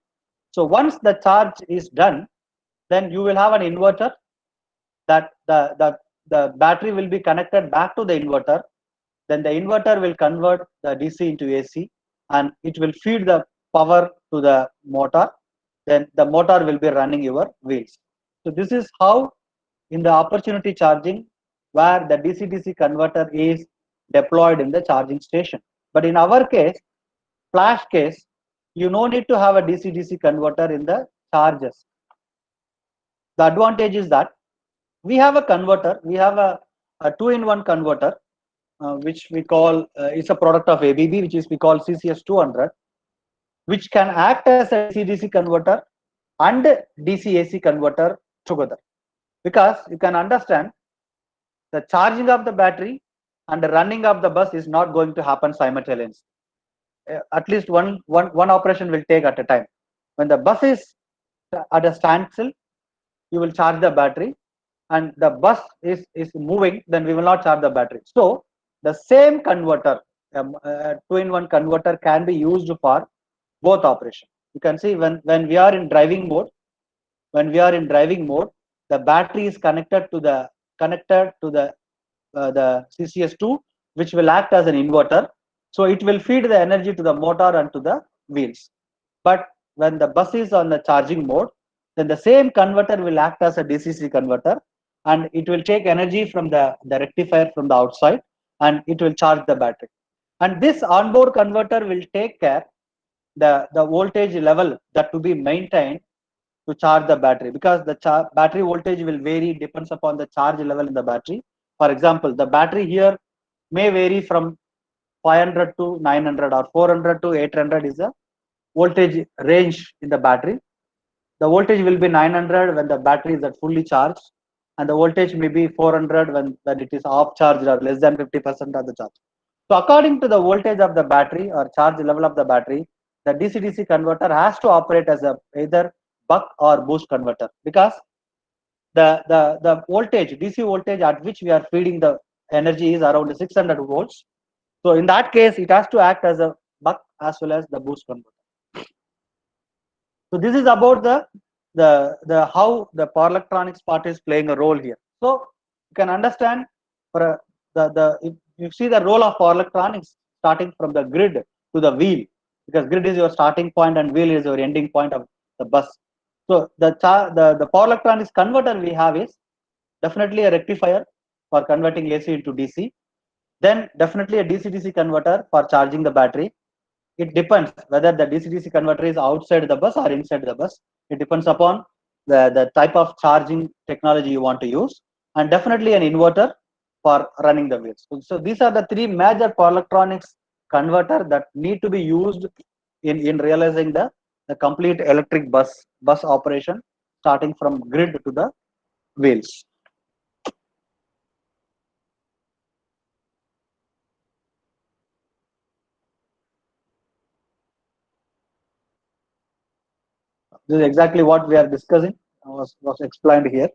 So once the charge is done, then you will have an inverter that the battery will be connected back to the inverter. Then the inverter will convert the DC into AC and it will feed the power to the motor. Then the motor will be running your wheels. So this is how in the opportunity charging where the DC-DC converter is deployed in the charging station. But in our case, flash case, you no need to have a DC-DC converter in the chargers. The advantage is that we have a converter, we have a two-in-one converter, which we call, it's a product of ABB, which is we call CCS 200, which can act as a DC-DC converter and DC-AC converter together. Because you can understand, the charging of the battery and the running of the bus is not going to happen simultaneously. At least one operation will take at a time. When the bus is at a standstill, you will charge the battery, and the bus is moving, then we will not charge the battery. So the same converter, two-in-one converter, can be used for both operations. You can see when we are in driving mode, the battery is connected to the CCS2, which will act as an inverter. So it will feed the energy to the motor and to the wheels. But when the bus is on the charging mode, then the same converter will act as a DC converter, and it will take energy from the rectifier from the outside, and it will charge the battery. And this onboard converter will take care the voltage level that to be maintained to charge the battery, because the battery voltage will vary, depends upon the charge level in the battery. For example, the battery here may vary from 500 to 900 or 400 to 800 is the voltage range in the battery. The voltage will be 900 when the battery is at fully charged, and the voltage may be 400 when it is off charge or less than 50% of the charge. So according to the voltage of the battery or charge level of the battery, the DC-DC converter has to operate as either buck or boost converter, because the voltage, DC voltage at which we are feeding the energy is around 600 volts. So in that case, it has to act as a buck as well as the boost converter. So this is about the how the power electronics part is playing a role here. So you can understand, for if you see the role of power electronics starting from the grid to the wheel, because grid is your starting point and wheel is your ending point of the bus. So the power electronics converter we have is definitely a rectifier for converting AC into DC. Then definitely a DC-DC converter for charging the battery. It depends whether the DC-DC converter is outside the bus or inside the bus. It depends upon the type of charging technology you want to use, and definitely an inverter for running the wheels. So these are the three major power electronics converter that need to be used in realizing the complete electric bus operation, starting from grid to the wheels. This is exactly what we are discussing, was explained here.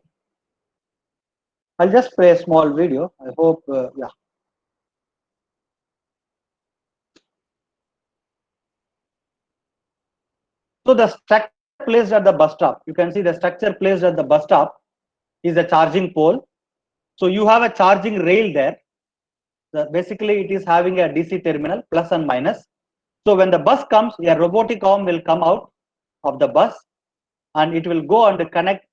I'll just play a small video. I hope, yeah. So the structure placed at the bus stop, you can see the structure placed at the bus stop is a charging pole. So you have a charging rail there. Basically, it is having a DC terminal, plus and minus. So when the bus comes, a robotic arm will come out of the bus, and it will go and connect,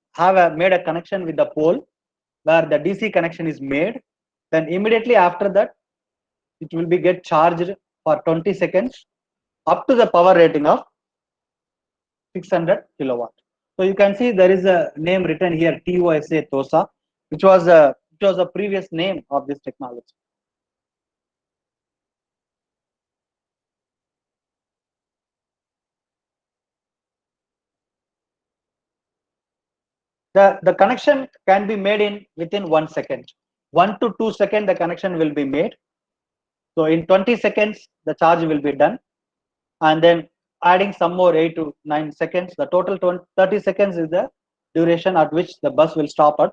made a connection with the pole where the DC connection is made. Then immediately after that, it will be get charged for 20 seconds up to the power rating of 600 kilowatt. So you can see there is a name written here, TOSA, which was a previous name of this technology. The connection can be made in within 1 second. 1 to 2 seconds the connection will be made. So in 20 seconds the charge will be done, and then adding some more 8 to 9 seconds, the total 30 seconds is the duration at which the bus will stop at.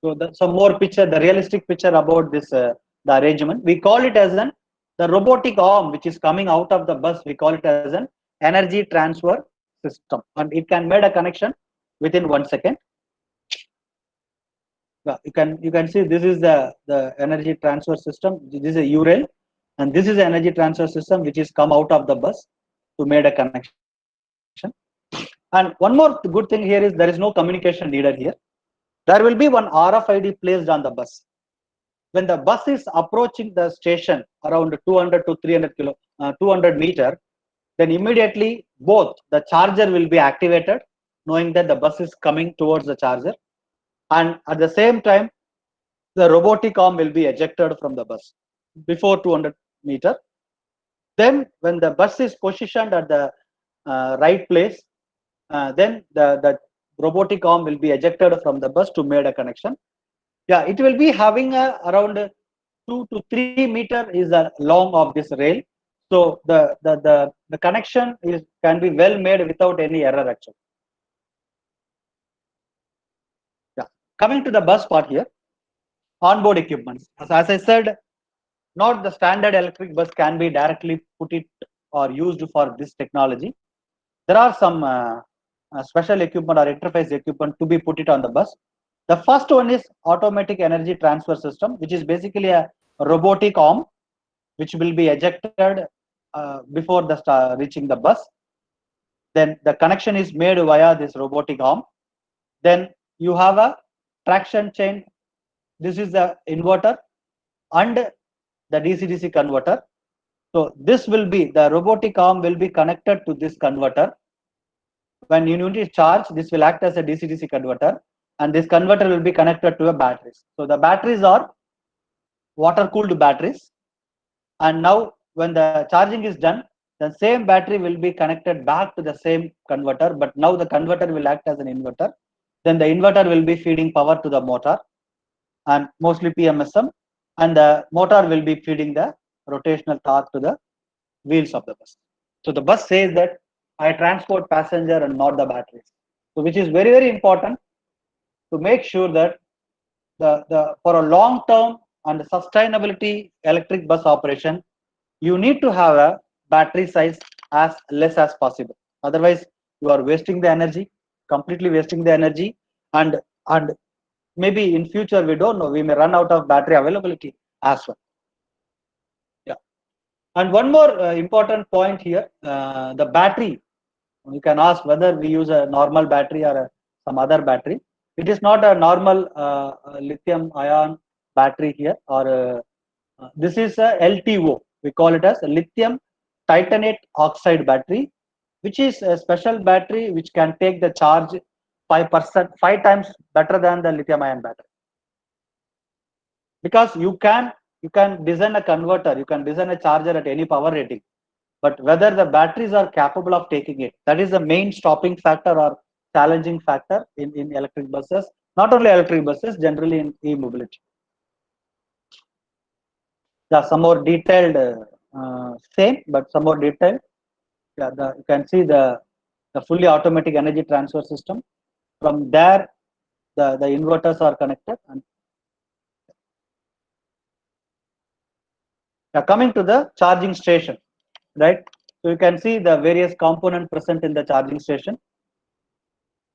So some more picture, the realistic picture about this the arrangement. We call it as the robotic arm which is coming out of the bus. We call it as an energy transfer system, and it can make a connection within 1 second. You can see this is the energy transfer system. This is a URL, and this is the energy transfer system which is come out of the bus to make a connection. And one more good thing here is there is no communication needed here. There will be one RFID placed on the bus. When the bus is approaching the station around 200 to 200 meter, then immediately both the charger will be activated, knowing that the bus is coming towards the charger, and at the same time the robotic arm will be ejected from the bus before 200 meter. Then when the bus is positioned at the right place, then the robotic arm will be ejected from the bus to make a connection. Yeah, it will be having around 2 to 3 meter is the long of this rail. So the connection can be well made without any error actually. Yeah, coming to the bus part here, onboard equipment. As I said, not the standard electric bus can be directly put it or used for this technology. There are some special equipment or interface equipment to be put it on the bus. The first one is automatic energy transfer system, which is basically a robotic arm which will be ejected before reaching the bus. Then the connection is made via this robotic arm. Then you have a traction chain. This is the inverter and the DC-DC converter. So this will be, the robotic arm will be connected to this converter. When you need to charge, this will act as a DC-DC converter, and this converter will be connected to a batteries. So the batteries are water cooled batteries, and now when the charging is done, the same battery will be connected back to the same converter, but now the converter will act as an inverter. Then the inverter will be feeding power to the motor, and mostly PMSM, and the motor will be feeding the rotational torque to the wheels of the bus. So the bus says that I transport passenger and not the batteries. So which is very, very important to make sure that for a long term and sustainability electric bus operation, you need to have a battery size as less as possible. Otherwise, you are wasting the energy, completely wasting the energy, and maybe in future we don't know, we may run out of battery availability as well. Yeah. And one more important point here, the battery. You can ask whether we use a normal battery or some other battery. It is not a normal lithium ion battery here, or this is a LTO. We call it as a lithium titanate oxide battery, which is a special battery which can take the charge 5 times better than the lithium ion battery. Because you can design a converter, you can design a charger at any power rating, but whether the batteries are capable of taking it, that is the main stopping factor or challenging factor in electric buses. Not only electric buses, generally in e-mobility. Yeah, some more detailed, same, but some more detailed. Yeah, you can see the fully automatic energy transfer system. From there, the inverters are connected. And coming to the charging station, right? So you can see the various components present in the charging station.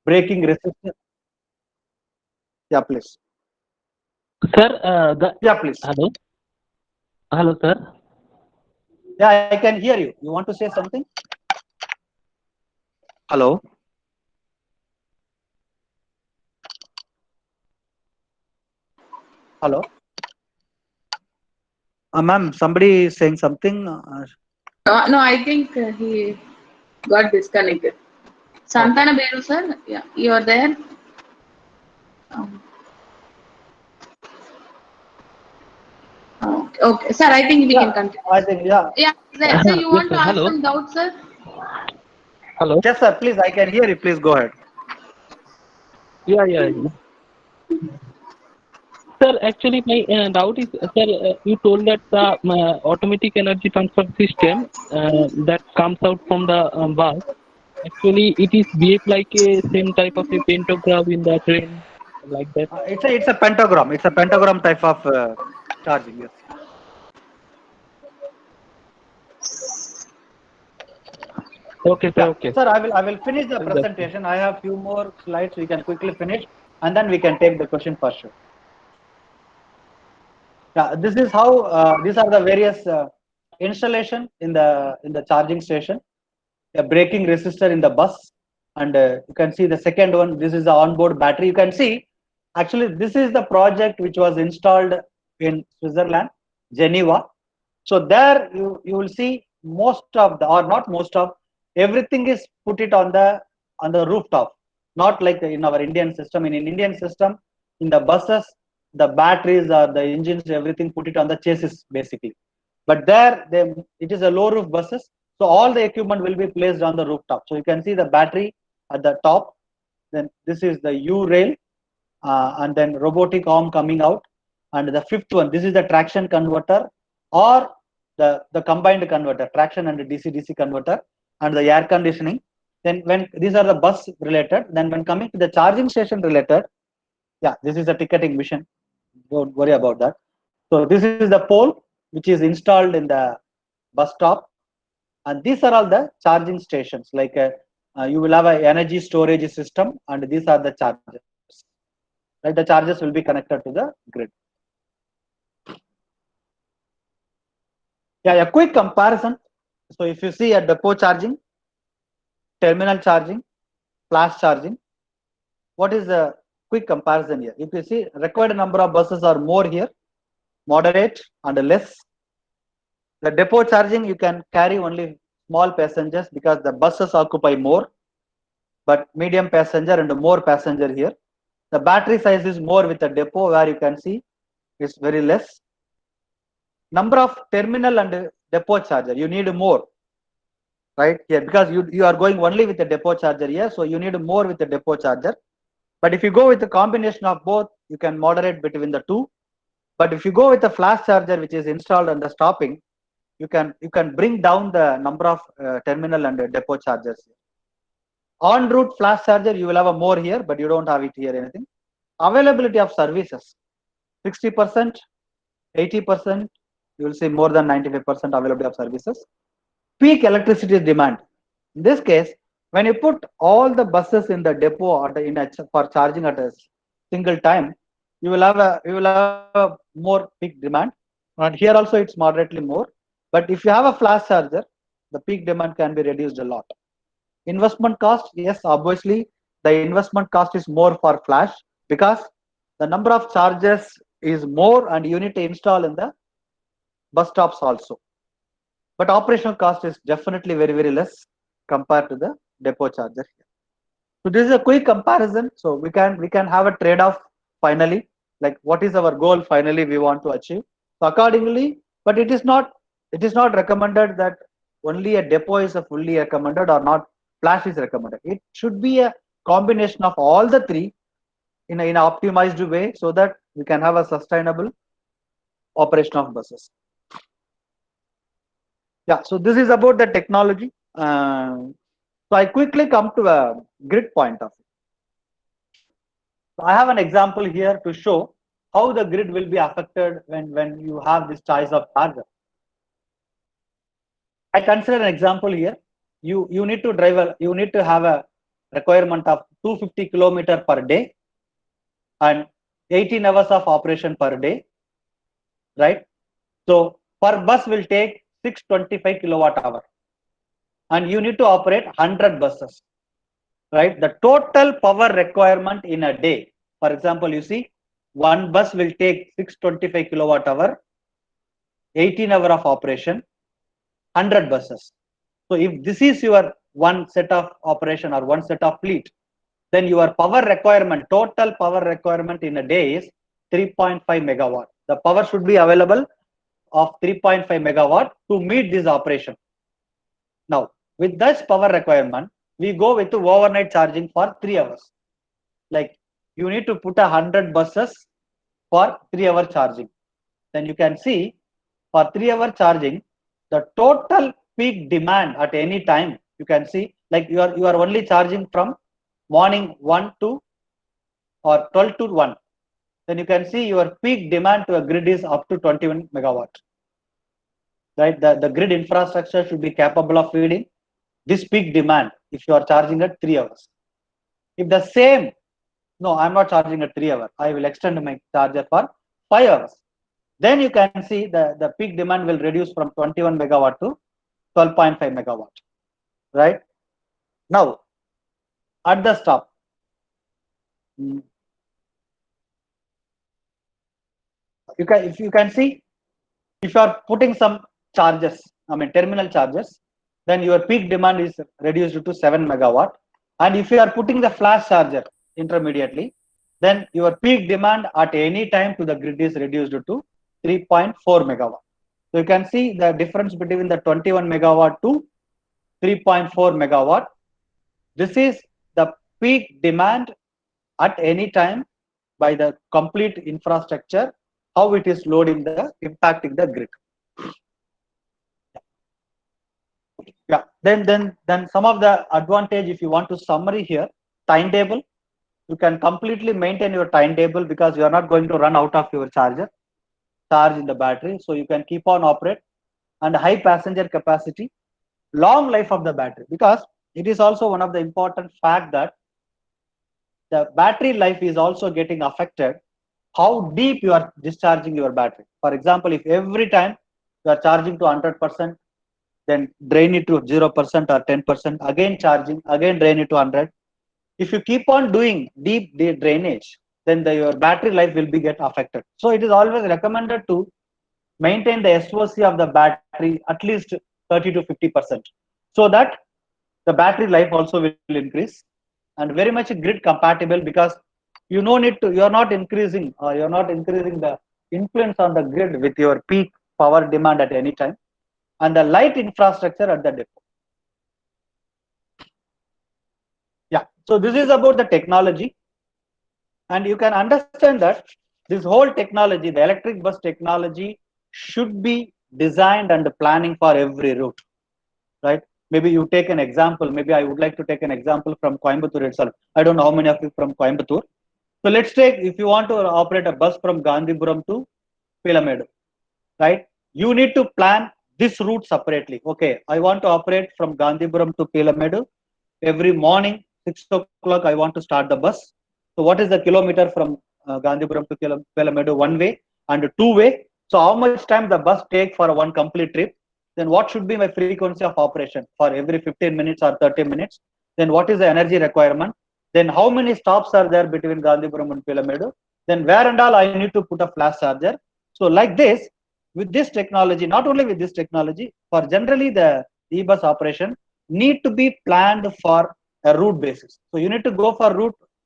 Braking resistance. Yeah, please. Sir, Yeah, please. hello. Hello, sir. Yeah, I can hear you. You want to say something? Hello. Hello. Ma'am, somebody is saying something. No, I think he got disconnected. Santana Beru, sir. Yeah, you are there. Okay, sir. I think we can continue. I think, yeah. Yeah, sir. You want Yes, to sir. ask Hello. some doubts, sir? Hello. Yes, sir. Please, I can hear you. Please go ahead. Yeah. Sir, actually, my doubt is, sir, you told that the automatic energy transfer system that comes out from the bus, actually, it is behave like a same type of a pantograph in the train, like that. It's a pentagram. It's a pentagram type of charging. Yes. Okay, sir. Yeah, Okay. sir. I will finish the Understood. presentation. I have few more slides. We can quickly finish, and then we can take the question for sure. Yeah, this is how these are the various installation in the charging station. A braking resistor in the bus, and you can see the second one. This is the onboard battery. You can see actually this is the project which was installed in Switzerland, Geneva. So there you will see most of the, or not most of, everything is put it on the rooftop, not like in our Indian system. In Indian system, in the buses, the batteries or the engines, everything put it on the chassis basically. But there, it is a low roof buses, so all the equipment will be placed on the rooftop. So you can see the battery at the top. Then this is the U rail, and then robotic arm coming out. And the fifth one, this is the traction converter, or the combined converter, traction and DC-DC converter, and the air conditioning. Then when these are the bus related, then when coming to the charging station related, yeah, this is a ticketing mission. Don't worry about that. So this is the pole which is installed in the bus stop, and these are all the charging stations. Like you will have a energy storage system, and these are the chargers. Right, the chargers will be connected to the grid. Yeah, a quick comparison. So if you see a depot charging, terminal charging, flash charging, what is the quick comparison here? If you see, required number of buses are more here, moderate and less. The depot charging, you can carry only small passengers because the buses occupy more, but medium passenger and more passenger here. The battery size is more with the depot, where you can see is very less. Number of terminal and depot charger, you need more, right here, because you are going only with the depot charger here, so you need more with the depot charger. But if you go with the combination of both, you can moderate between the two. But if you go with the flash charger which is installed on the stopping, you can bring down the number of terminal and depot chargers. En route flash charger, you will have a more here, but you don't have it here anything. Availability of services, 60%, 80%, you will see more than 95% availability of services. Peak electricity demand. In this case, when you put all the buses in the depot or for charging at a single time, you will have a more peak demand. And here also it's moderately more. But if you have a flash charger, the peak demand can be reduced a lot. Investment cost, yes, obviously the investment cost is more for flash because the number of chargers is more and you need to install in the bus stops also. But operational cost is definitely very less compared to the depot charger. So this is a quick comparison. So we can have a trade-off finally, like what is our goal finally we want to achieve. So accordingly, but it is not recommended that only a depot is a fully recommended or not flash is recommended. It should be a combination of all the three in an optimized way so that we can have a sustainable operation of buses. Yeah, so this is about the technology. So I quickly come to a grid point of view. So I have an example here to show how the grid will be affected when you have this choice of charger. I consider an example here. You need to you need to have a requirement of 250 kilometer per day and 18 hours of operation per day, right? So per bus will take 625 kilowatt hour, and you need to operate 100 buses, right? The total power requirement in a day, for example, you see one bus will take 625 kilowatt hour, 18 hour of operation, 100 buses. So if this is your one set of operation or one set of fleet, then your power requirement, total power requirement in a day is 3.5 megawatt. The power should be available of 3.5 megawatt to meet this operation. Now, with this power requirement, we go with the overnight charging for 3 hours. Like you need to put 100 buses for 3-hour charging. Then you can see for 3-hour charging, the total peak demand at any time, you can see like you are only charging from morning 1 to or 12 to 1. Then you can see your peak demand to a grid is up to 21 megawatt. Right, the grid infrastructure should be capable of feeding this peak demand if you are charging at 3 hours. If the same, no, I'm not charging at 3 hours, I will extend my charger for 5 hours. Then you can see the peak demand will reduce from 21 megawatt to 12.5 megawatt. Right? Now, at the stop, if you can see, if you are putting some charges, I mean terminal charges, then your peak demand is reduced to 7 megawatt. And if you are putting the flash charger intermediately, then your peak demand at any time to the grid is reduced to 3.4 megawatt. So you can see the difference between the 21 megawatt to 3.4 megawatt. This is the peak demand at any time by the complete infrastructure, how it is loading the impacting the grid. Yeah, then some of the advantage, if you want to summary here, timetable, you can completely maintain your timetable because you are not going to run out of your charge in the battery, so you can keep on operate. And high passenger capacity, long life of the battery, because it is also one of the important fact that the battery life is also getting affected how deep you are discharging your battery. For example, if every time you are charging to 100%, then drain it to 0% or 10%, again charging, again drain it to 100. If you keep on doing deep drainage, then your battery life will be get affected. So it is always recommended to maintain the SOC of the battery at least 30 to 50%, so that the battery life also will increase, and very much grid compatible, because you no need to, you're not increasing the influence on the grid with your peak power demand at any time, and the light infrastructure at the depot. Yeah, so this is about the technology, and you can understand that this whole technology, the electric bus technology, should be designed and planning for every route, right? Maybe you take an example, maybe I would like to take an example from Coimbatore itself. I don't know how many of you from Coimbatore. So let's take, if you want to operate a bus from Gandhipuram to Pilamedu, right? You need to plan this route separately. Okay, I want to operate from Gandhipuram to Pilamedu. Every morning, 6 o'clock, I want to start the bus. So what is the kilometer from Gandhipuram to Pilamedu? One way and two way. So how much time the bus take for one complete trip? Then what should be my frequency of operation for every 15 minutes or 30 minutes? Then what is the energy requirement? Then how many stops are there between Gandhipuram and Pilamedu? Then where and all I need to put a flash charger. So like this, with this technology, not only with this technology, for generally the e-bus operation need to be planned for a route basis. So you need to go for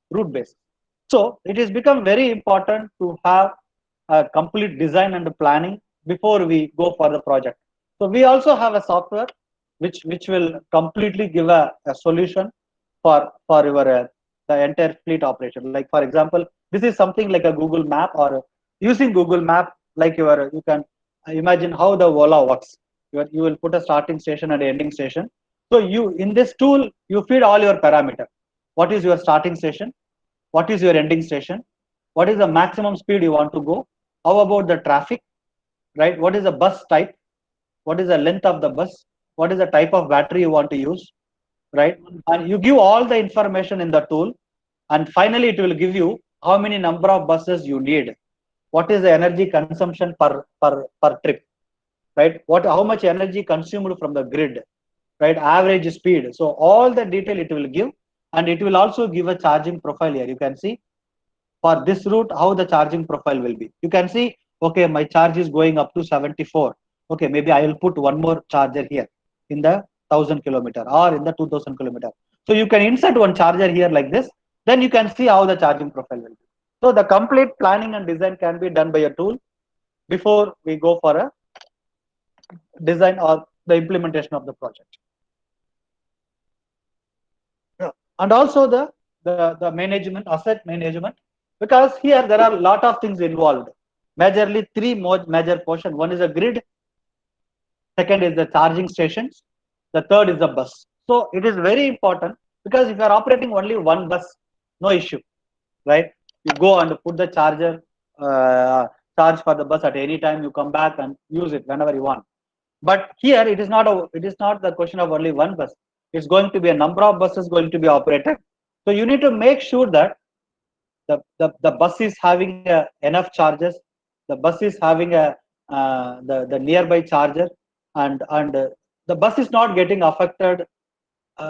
route basis. So it has become very important to have a complete design and planning before we go for the project. So we also have a software which will completely give a solution for your the entire fleet operation. Like for example, this is something like a Google Map, or using Google Map, like you can imagine how the Ola works. You will put a starting station and ending station. So you, in this tool, you feed all your parameter. What is your starting station? What is your ending station? What is the maximum speed you want to go? How about the traffic, right? What is the bus type? What is the length of the bus? What is the type of battery you want to use, right? And you give all the information in the tool, and finally it will give you how many number of buses you need. What is the energy consumption per trip, right? How much energy consumed from the grid, right? Average speed. So all the detail it will give, and it will also give a charging profile here. You can see for this route how the charging profile will be. You can see, okay, my charge is going up to 74. Okay, maybe I will put one more charger here in the 1000 kilometer or in the 2000 kilometer. So you can insert one charger here like this. Then you can see how the charging profile will be. So the complete planning and design can be done by a tool before we go for a design or the implementation of the project. And also the management, asset management, because here there are a lot of things involved. Majorly three major portion. One is a grid, second is the charging stations, the third is the bus. So it is very important because if you are operating only one bus, no issue, right? You go and put the charger, charge for the bus at any time. You come back and use it whenever you want. But here it is not the question of only one bus. It's going to be a number of buses going to be operated. So you need to make sure that the bus is having enough charges, the bus is having the nearby charger, and the bus is not getting affected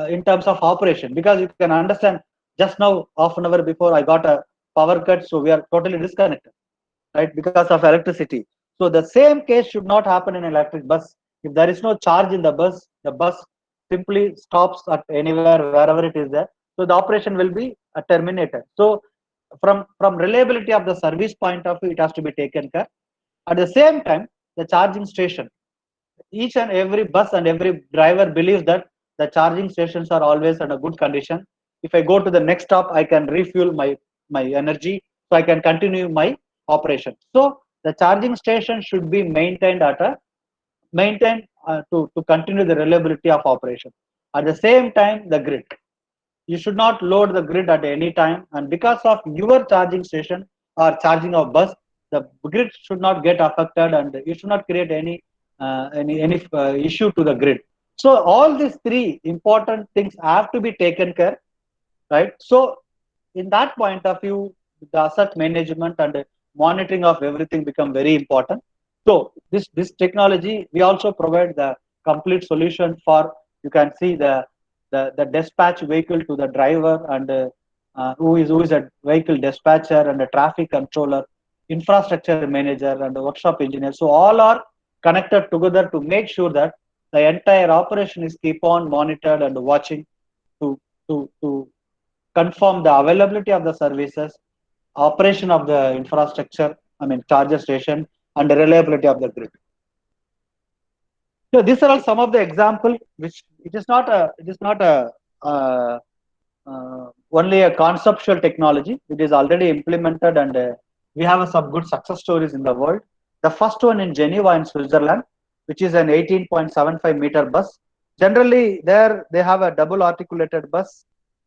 in terms of operation, because you can understand just now half an hour before I got a power cut, so we are totally disconnected, right, because of electricity. So the same case should not happen in electric bus. If there is no charge in the bus simply stops at anywhere wherever it is there. So the operation will be terminated. So from reliability of the service point of view, it has to be taken care. At the same time, the charging station, each and every bus and every driver believes that the charging stations are always in a good condition. If I go to the next stop, I can refuel my energy, so I can continue my operation. So the charging station should be maintained to continue the reliability of operation. At the same time, the grid, you should not load the grid at any time, and because of your charging station or charging of bus, the grid should not get affected, and you should not create any issue to the grid. So all these three important things have to be taken care, right? So in that point of view, the asset management and monitoring of everything become very important. So this technology, we also provide the complete solution for, you can see the dispatch vehicle to the driver, and who is a vehicle dispatcher and a traffic controller, infrastructure manager and a workshop engineer. So all are connected together to make sure that the entire operation is keep on monitored and watching to to confirm the availability of the services, operation of the infrastructure, I mean charger station, and the reliability of the grid. So these are all some of the example, which it is not a only a conceptual technology. It is already implemented, and we have some good success stories in the world. The first one in Geneva in Switzerland, which is an 18.75-meter bus. Generally, there they have a double articulated bus,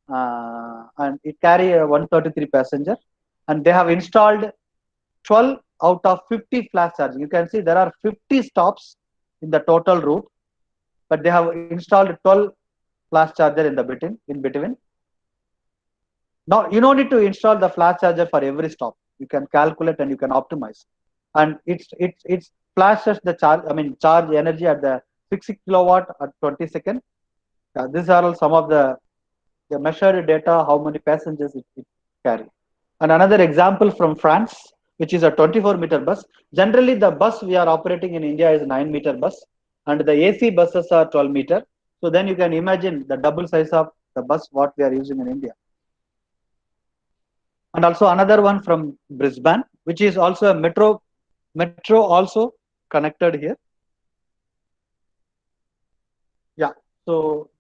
and it carry a 133 passenger, and they have installed 12 out of 50 flash charging. You can see there are 50 stops in the total route, but they have installed 12 flash charger in between. Now you don't need to install the flash charger for every stop. You can calculate and you can optimize, and it flashes the charge. I mean charge energy at the 60 kilowatt at 20 seconds. These are all some of the measured data, how many passengers it carry. And another example from France, which is a 24-meter bus. Generally, the bus we are operating in India is 9-meter bus, and the AC buses are 12-meter. So then you can imagine the double size of the bus what we are using in India. And also another one from Brisbane, which is also a metro also connected here. Yeah. So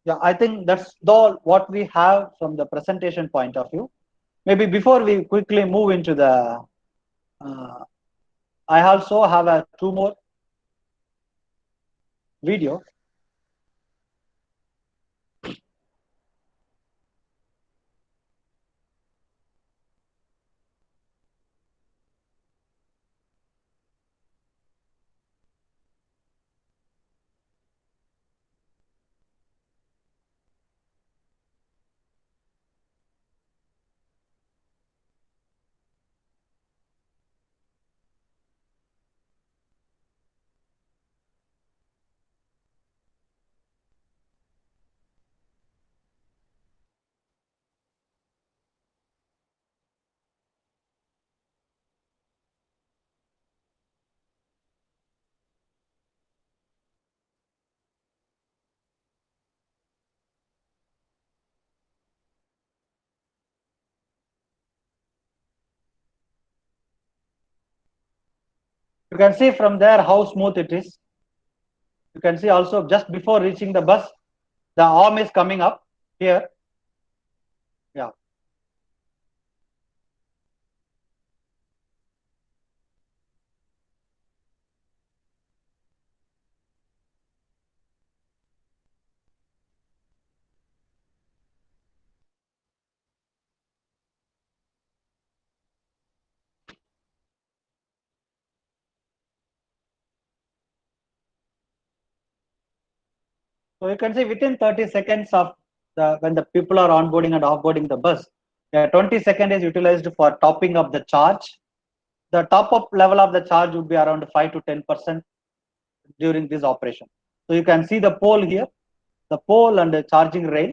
yeah, I think that's all what we have from the presentation point of view. Maybe before we quickly move into the, I also have two more video. You can see from there how smooth it is. You can see also just before reaching the bus, the arm is coming up. here. Yeah. So you can see within 30 seconds of when the people are onboarding and offboarding the bus, 20 seconds is utilized for topping up the charge. The top up level of the charge would be around 5 to 10% during this operation. So you can see the pole here, the pole and the charging rail,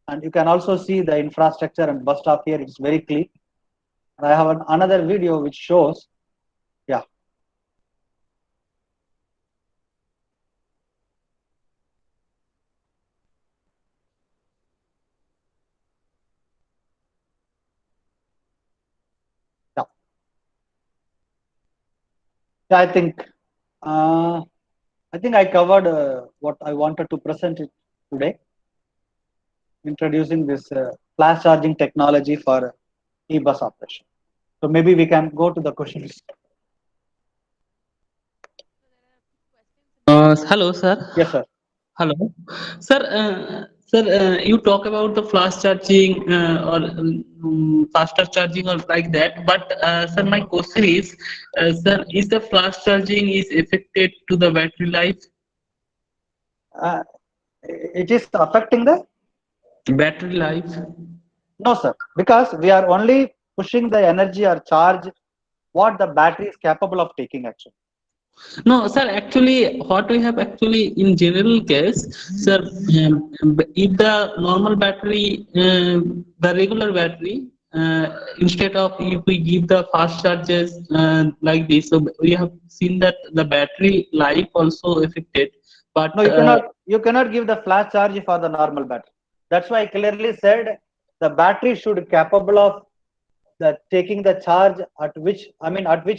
and you can also see the infrastructure and bus stop here. It's very clean. And I have another video which shows, yeah. Yeah, yeah I think I covered what I wanted to present it today, introducing this flash charging technology for e-bus operation. So maybe we can go to the questions. Hello, sir. Yes, sir. Hello, sir. Sir, you talk about the fast charging or faster charging or like that. But sir, my question is, sir, is the fast charging is affected to the battery life? Uh, it is affecting the Battery life? no, sir, because we are only pushing the energy or charge what the battery is capable of taking actually. No, sir. Actually, what we have actually in general case, sir, if the normal battery, the regular battery, instead of if we give the fast charges like this, so we have seen that the battery life also affected. But No, you cannot give the flash charge for the normal battery. That's why I clearly said the battery should capable of the taking the charge at which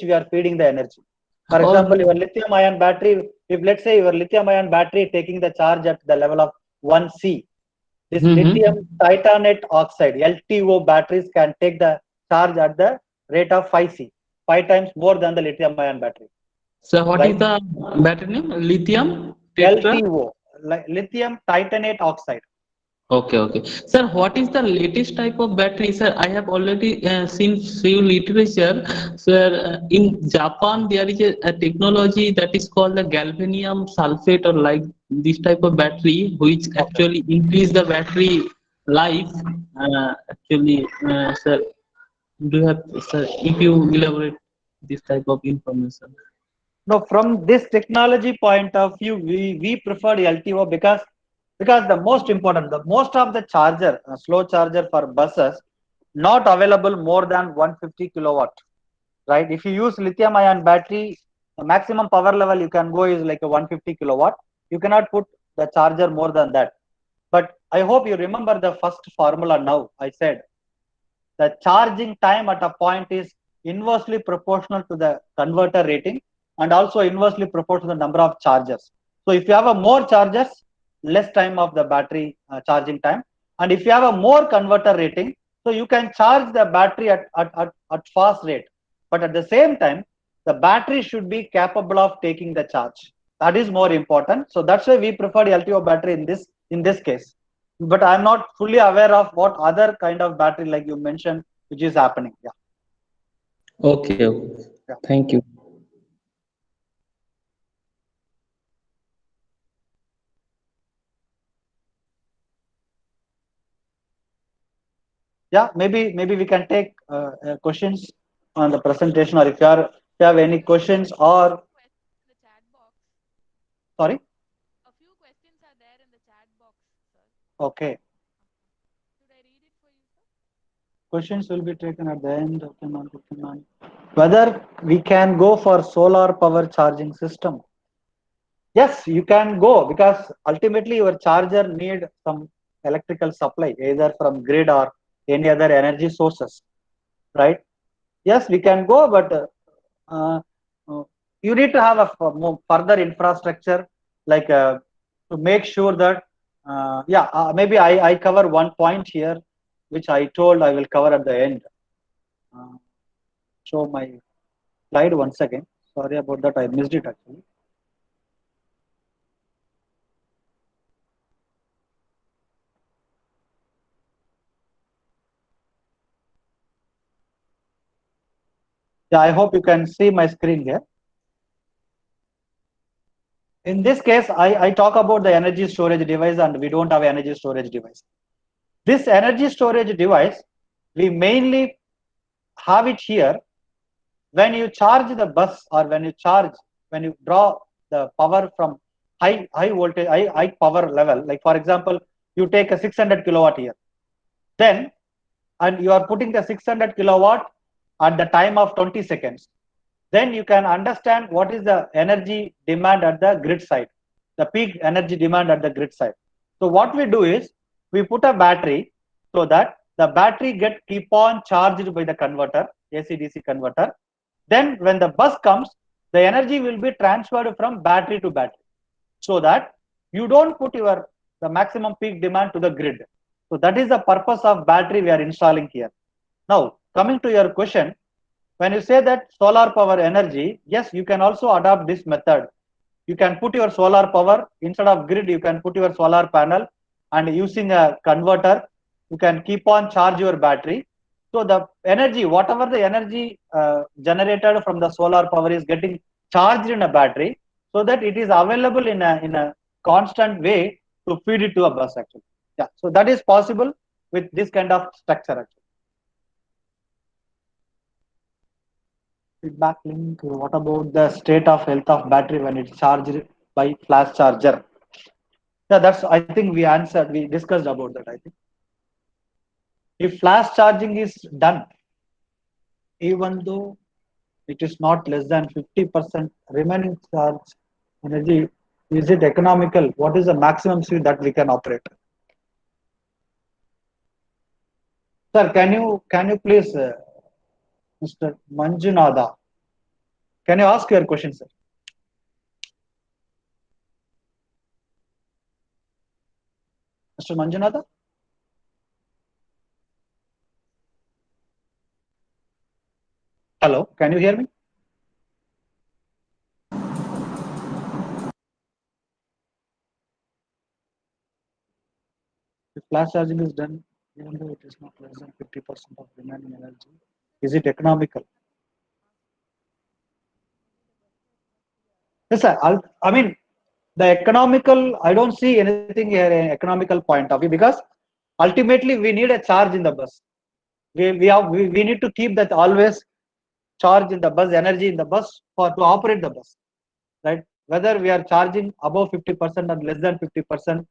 we are feeding the energy. For example, or your lithium ion battery, if let's say your lithium ion battery taking the charge at the level of 1C, this Mhm. lithium titanate oxide LTO batteries can take the charge at the rate of 5C, 5 times more than the lithium ion battery, So what is right? the battery name? Lithium tetra. LTO, like lithium titanate oxide. Okay, okay. Sir, what is the latest type of battery? Sir, I have already seen few literature. Sir, in Japan, there is a technology that is called the galvanium sulfate or like this type of battery, which Okay. actually increase the battery life. Sir, do you have, sir, if you elaborate this type of information? No, from this technology point of view, we preferred LTO because the most important, the most of the charger, slow charger for buses, not available more than 150 kilowatt, right? If you use lithium ion battery, the maximum power level you can go is like a 150 kilowatt. You cannot put the charger more than that. But I hope you remember the first formula now. I said the charging time at a point is inversely proportional to the converter rating and also inversely proportional to the number of chargers. So if you have a more chargers, less time of the battery charging time. And if you have a more converter rating, so you can charge the battery at fast rate. But at the same time, the battery should be capable of taking the charge. That is more important. So that's why we prefer LTO battery in this case. But I'm not fully aware of what other kind of battery like you mentioned which is happening. Yeah. Okay, okay. Yeah. Thank you. Yeah, maybe we can take questions on the presentation, or if you have any questions or In the chat box. sorry. A few questions are there in the chat box, sir. Okay, Should I read it for you, sir? questions will be taken at the end. Okay, ma'am. Whether we can go for solar power charging system? Yes, you can go because ultimately your charger need some electrical supply either from grid or any other energy sources, right? Yes, we can go, but uh, uh, you need to have a more further infrastructure like to make sure that Maybe I cover one point here, which I told I will cover at the end. Show my slide once again. Sorry about that, I missed it actually. Yeah, I hope you can see my screen here. In this case, I talk about the energy storage device, and we don't have energy storage device. This energy storage device, we mainly have it here when you charge the bus, or when you draw the power from high voltage, high power level. Like for example, you take a 600 kilowatt here, then, and you are putting the 600 kilowatt at the time of 20 seconds. Then you can understand what is the energy demand at the grid side, the peak energy demand at the grid side. So what we do is we put a battery so that the battery keep on charged by the converter, AC-DC converter. Then when the bus comes, the energy will be transferred from battery to battery, so that you don't put the maximum peak demand to the grid. So that is the purpose of battery we are installing here. Now coming to your question, when you say that solar power energy, yes, you can also adopt this method. You can put your solar power instead of grid, you can put your solar panel, and using a converter, you can keep on charge your battery. So the energy, whatever the energy generated from the solar power is getting charged in a battery, so that it is available in a constant way to feed it to a bus actually. Yeah, so that is possible with this kind of structure actually. Feedback link. What about the state of health of battery when it's charged by flash charger? Yeah, that's, I think we answered, we discussed about that, I think. If flash charging is done, even though it is not less than 50% remaining charge energy, is it economical? What is the maximum speed that we can operate? Sir, can you please, Mr. Manjunada, can you ask your question, sir? Mr. Manjunada? Hello, can you hear me? If flash charging is done, even though it is not less than 50% of remaining energy, is it economical? Yes, sir. I mean, the economical, I don't see anything here in economical point of view, because ultimately we need a charge in the bus. We need to keep that always charge in the bus, energy in the bus to operate the bus, right? Whether we are charging above 50% or less than 50%,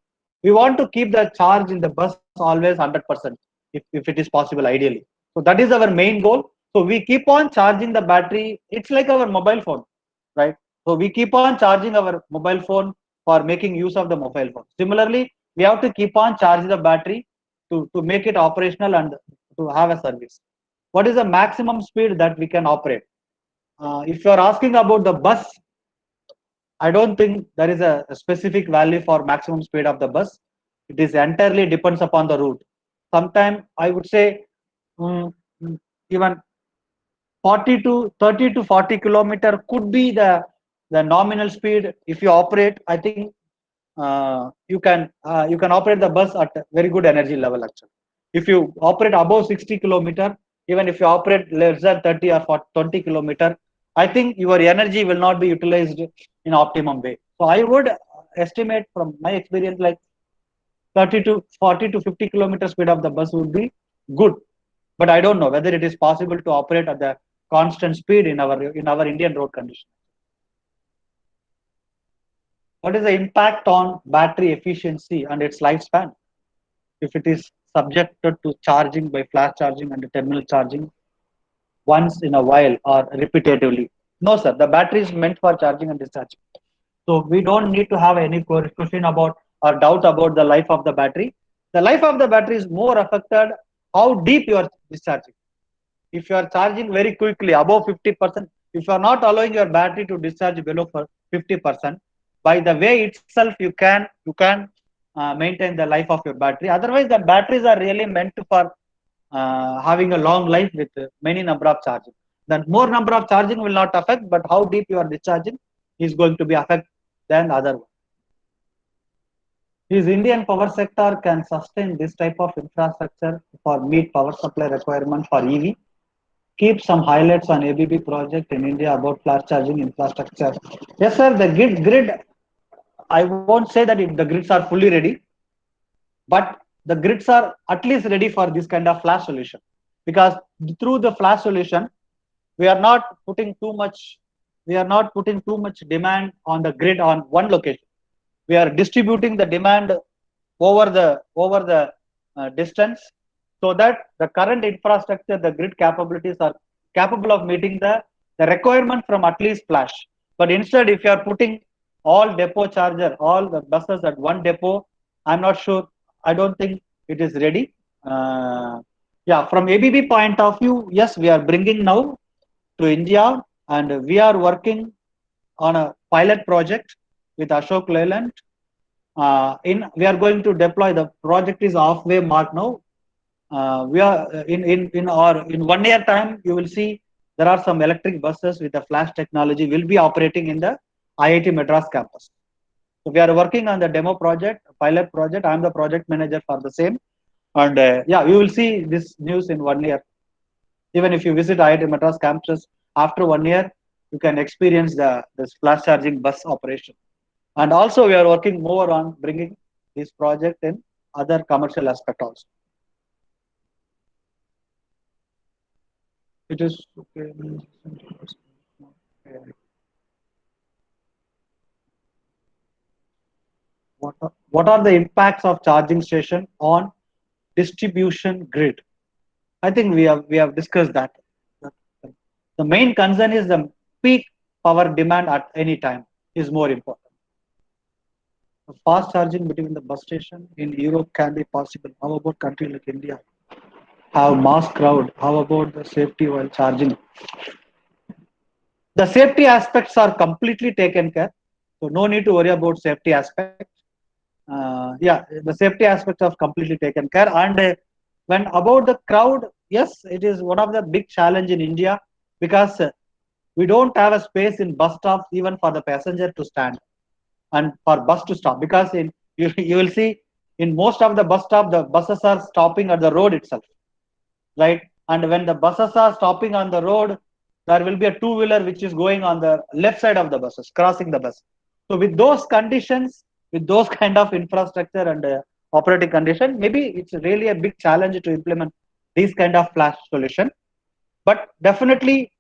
we want to keep the charge in the bus always 100%, if it is possible, ideally. So that is our main goal. So we keep on charging the battery. It's like our mobile phone, right? So we keep on charging our mobile phone for making use of the mobile phone. Similarly, we have to keep on charging the battery to make it operational and to have a service. What is the maximum speed that we can operate? If you are asking about the bus, I don't think there is a specific value for maximum speed of the bus. It is entirely depends upon the route. Sometimes I would say even 40 to 30 to 40 kilometer could be the nominal speed. If you operate, I think you can operate the bus at a very good energy level actually. If you operate above 60 kilometer, even if you operate less than 30 or 40, 20 kilometer, I think your energy will not be utilized in optimum way. So I would estimate from my experience, like 30 to 40 to 50 kilometer speed of the bus would be good. But I don't know whether it is possible to operate at the constant speed in our Indian road condition. What is the impact on battery efficiency and its lifespan if it is subjected to charging by flash charging and terminal charging once in a while or repetitively? No, sir. The battery is meant for charging and discharging. So we don't need to have any question about or doubt about the life of the battery. The life of the battery is more affected how deep you are discharging. If you are charging very quickly above 50%, if you are not allowing your battery to discharge below 50%, by the way itself you can maintain the life of your battery. Otherwise, the batteries are really meant for having a long life with many number of charging. The more number of charging will not affect, but how deep you are discharging is going to be affect than other one. Is Indian power sector can sustain this type of infrastructure for meet power supply requirement for EV? Keep some highlights on ABB project in India about fast charging infrastructure. Yes, sir. The grid. I won't say that the grids are fully ready, but the grids are at least ready for this kind of flash solution, because through the flash solution, we are not putting too much. We are not putting too much demand on the grid on one location. We are distributing the demand over the distance, so that the current infrastructure, the grid capabilities are capable of meeting the requirement from at least flash. But instead, if you are putting all depot charger, all the buses at one depot, I'm not sure. I don't think it is ready. Yeah, from ABB point of view, yes, we are bringing now to India, and we are working on a pilot project with Ashok Leyland. We are going to deploy. The project is halfway mark now. We are in 1 year time, you will see there are some electric buses with the flash technology will be operating in the IIT Madras campus. So we are working on the demo project, pilot project. I am the project manager for the same, and yeah, you will see this news in 1 year. Even if you visit IIT Madras campus after 1 year, you can experience the flash charging bus operation. And also, we are working more on bringing this project in other commercial aspect also. It is okay. What are the impacts of charging station on distribution grid? I think we have discussed that. The main concern is the peak power demand at any time is more important. Fast charging between the bus station in Europe can be possible. How about country like India? Have mass crowd. How about the safety while charging? The safety aspects are completely taken care. So no need to worry about safety aspect. Yeah, the safety aspects are completely taken care. And when about the crowd, yes, it is one of the big challenge in India, because we don't have a space in bus stops even for the passenger to stand and for bus to stop, because you will see in most of the bus stop, the buses are stopping at the road itself, right? And when the buses are stopping on the road, there will be a two-wheeler which is going on the left side of the buses, crossing the bus. So with those conditions, with those kind of infrastructure and operating condition, maybe it's really a big challenge to implement these kind of flash solution. But definitely,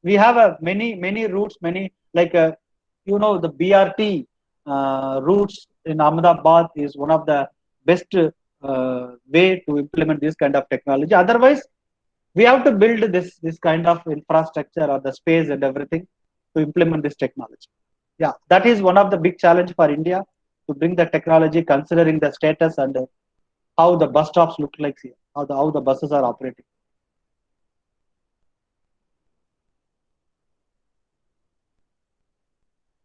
we have a many routes, many like the BRT routes in Ahmedabad is one of the best way to implement this kind of technology. Otherwise, we have to build this kind of infrastructure or the space and everything to implement this technology. Yeah, that is one of the big challenge for India, to bring the technology, considering the status and how the bus stops look like here, how the buses are operating.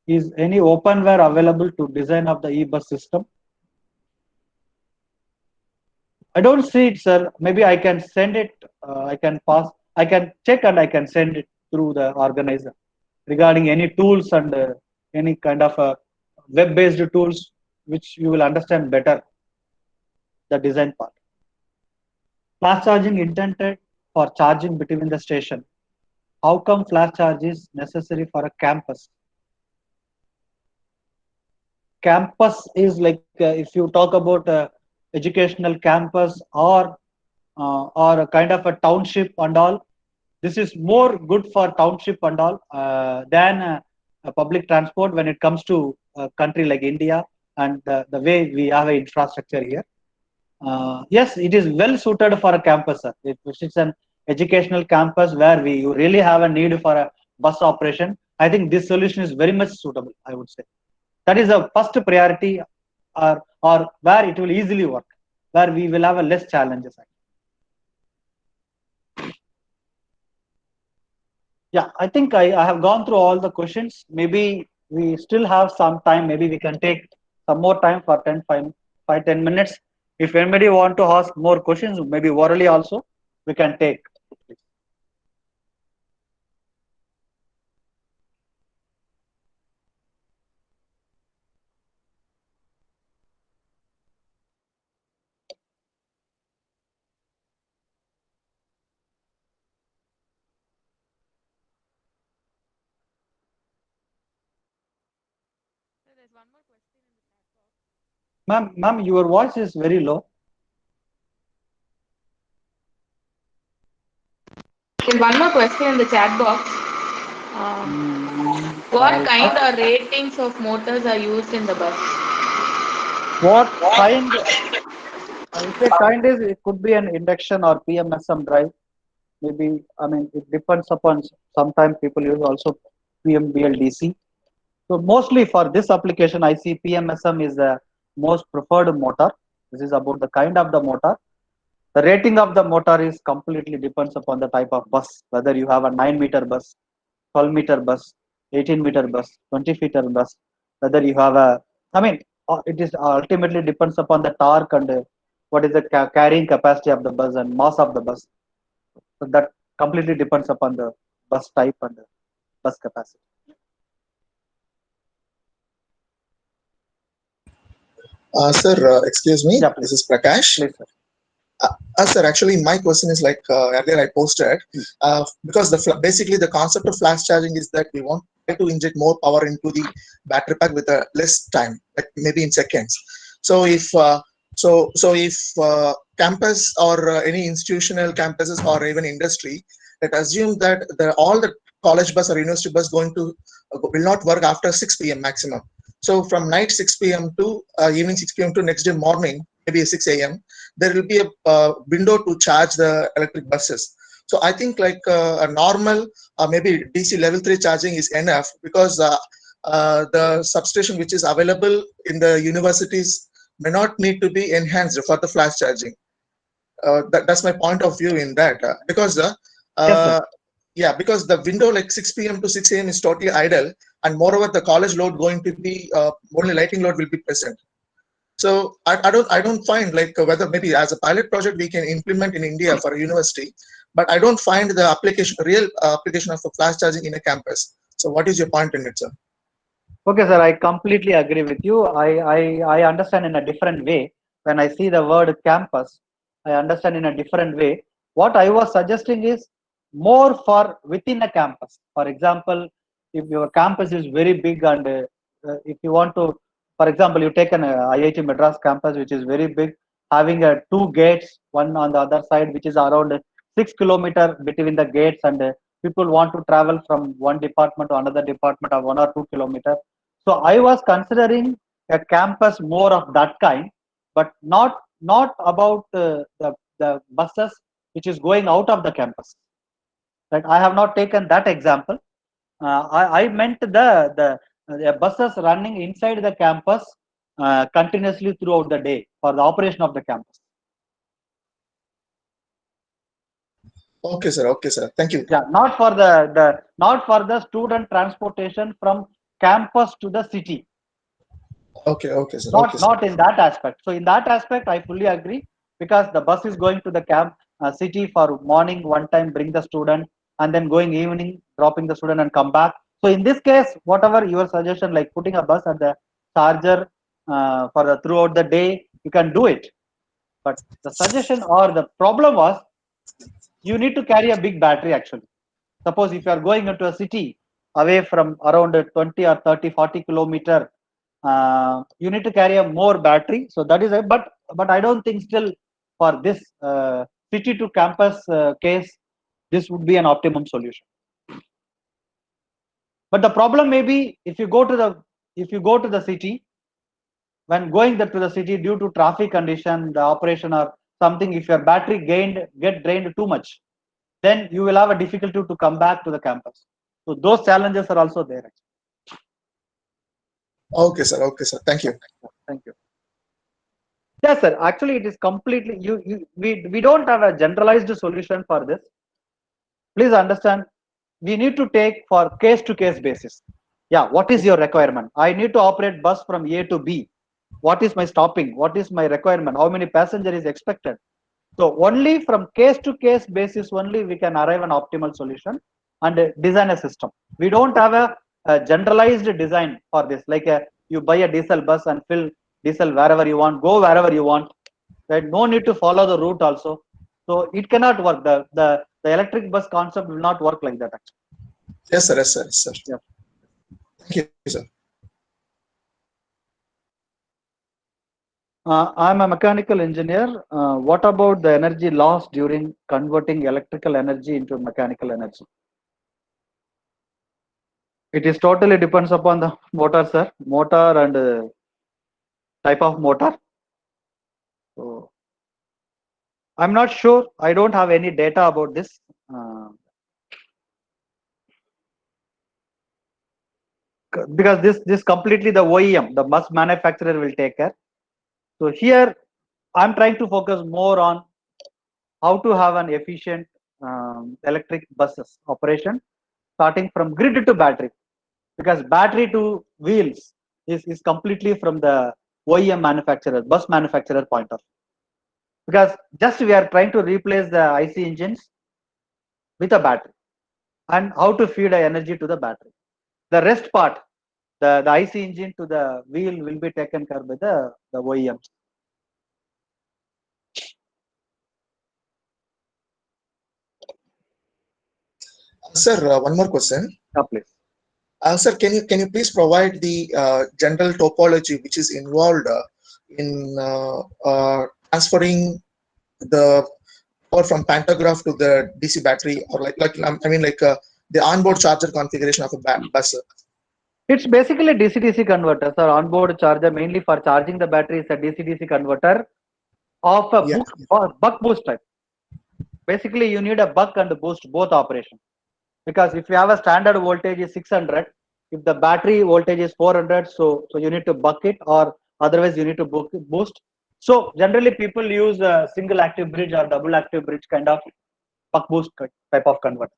Is any openware available to design of the e-bus system? I don't see it, sir. Maybe I can send it. I can check and I can send it through the organizer regarding any tools and any kind of web-based tools which you will understand better the design part. Flash charging intended for charging between the station. How come flash charge is necessary for a campus? Campus is like if you talk about educational campus or a kind of a township and all, this is more good for township and all than a public transport when it comes to a country like India and the way we have an infrastructure here. Yes, it is well suited for a campus, sir. If it's an educational campus where you really have a need for a bus operation, I think this solution is very much suitable, I would say. That is a first priority, or where it will easily work, where we will have a less challenges. Yeah, I think I have gone through all the questions. Maybe we still have some time. Maybe we can take some more time for 5-10 minutes. If anybody want to ask more questions, maybe orally also, we can take. There's one more question in the chat box. Ma'am, your voice is very low. There's one more question in the chat box. What I'll kind check. or ratings of motors are used in the bus? What kind? If a kind is, it could be an induction or PMSM drive. Maybe, I mean, it depends upon. Sometimes people use also PMBL-DC. So mostly for this application, I see PMSM is the most preferred motor. This is about the kind of the motor. The rating of the motor is completely depends upon the type of bus, whether you have a 9-meter bus, 12-meter bus, 18-meter bus, 20-meter bus, whether you have a, I mean, it is ultimately depends upon the torque and what is the carrying capacity of the bus and mass of the bus. So that completely depends upon the bus type and the bus capacity. Sir, excuse me. Yeah, please. This is Prakash. Please, sir. Sir, actually, my question is like earlier I posted because basically the concept of flash charging is that we want to inject more power into the battery pack with a less time, like maybe in seconds. So if campus or any institutional campuses or even industry, let assume that all the college bus or university bus going to will not work after 6 p.m. maximum. So from night 6 p.m. to evening 6 p.m. to next day morning, maybe 6 a.m. there will be a window to charge the electric buses. So I think like a normal maybe DC level 3 charging is enough because the substation which is available in the universities may not need to be enhanced for the flash charging. That's my point of view in that because Yes, yeah, because the window like 6 p.m. to 6 a.m. is totally idle, and moreover the college load going to be only lighting load will be present. So I don't find like whether maybe as a pilot project we can implement in India for a university, but I don't find the real application of a flash charging in a campus. So what is your point in it, sir? Okay, sir, I completely agree with you. I understand in a different way. When I see the word campus, I understand in a different way. What I was suggesting is more for within a campus. For example, if your campus is very big and if you want to, for example, you take an IIT Madras campus, which is very big, having two gates, one on the other side, which is around 6 kilometers between the gates, and people want to travel from one department to another department of 1 or 2 kilometers. So I was considering a campus more of that kind, but not about the buses which is going out of the campus. Right? I have not taken that example. I meant the buses running inside the campus continuously throughout the day for the operation of the campus. Okay, sir. Okay, sir. Thank you. Yeah, not for not for the student transportation from campus to the city. Okay, okay, sir. Not Okay, sir. not in that aspect. So in that aspect, I fully agree because the bus is going to the city for morning one time, bring the student, and then going evening, dropping the student and come back. So in this case, whatever your suggestion, like putting a bus at the charger for the throughout the day, you can do it. But the suggestion or the problem was you need to carry a big battery actually. Suppose if you are going into a city away from around 20 or 30, 40 kilometer, you need to carry a more battery. So that is a, but I don't think still for this city to campus case, this would be an optimum solution. But the problem may be if you go to the city, when going to the city due to traffic condition, the operation or something, if your battery get drained too much, then you will have a difficulty to come back to the campus. So those challenges are also there. Okay, sir. Okay, sir. Thank you. Thank you. Yes, sir. Actually, it is completely we don't have a generalized solution for this. Please understand, we need to take for case to case basis. Yeah, what is your requirement? I need to operate bus from A to B. what is my stopping, what is my requirement, how many passenger is expected. So only from case to case basis only we can arrive an optimal solution and design a system. We don't have a generalized design for this, like you buy a diesel bus and fill diesel wherever you want, go wherever you want, right? No need to follow the route also. So it cannot work. The electric bus concept will not work like that actually. Yes, sir. Yes, sir. Yes, sir. Yeah. Thank you, sir. I'm a mechanical engineer. What about the energy loss during converting electrical energy into mechanical energy? It is totally depends upon the motor, sir. Motor and type of motor. So I'm not sure. I don't have any data about this. Because this completely the OEM, the bus manufacturer will take care. So here I'm trying to focus more on how to have an efficient electric buses operation, starting from grid to battery, because battery to wheels is completely from the OEM manufacturer, bus manufacturer point of view. Because just we are trying to replace the IC engines with a battery and how to feed the energy to the battery. The rest part, the IC engine to the wheel will be taken care by the OEM. Sir, one more question. Yeah, please. Sir, can you please provide the general topology which is involved in transferring the power from pantograph to the DC battery, or the onboard charger configuration of a bus? It's basically DC-DC converter, sir. Onboard charger mainly for charging the battery is a DC-DC converter of a Yeah. buck boost type. Basically, you need a buck and boost both operation. Because if you have a standard voltage is 600, if the battery voltage is 400, so you need to buck it, or otherwise you need to boost. So generally people use a single active bridge or double active bridge kind of buck boost type of converter.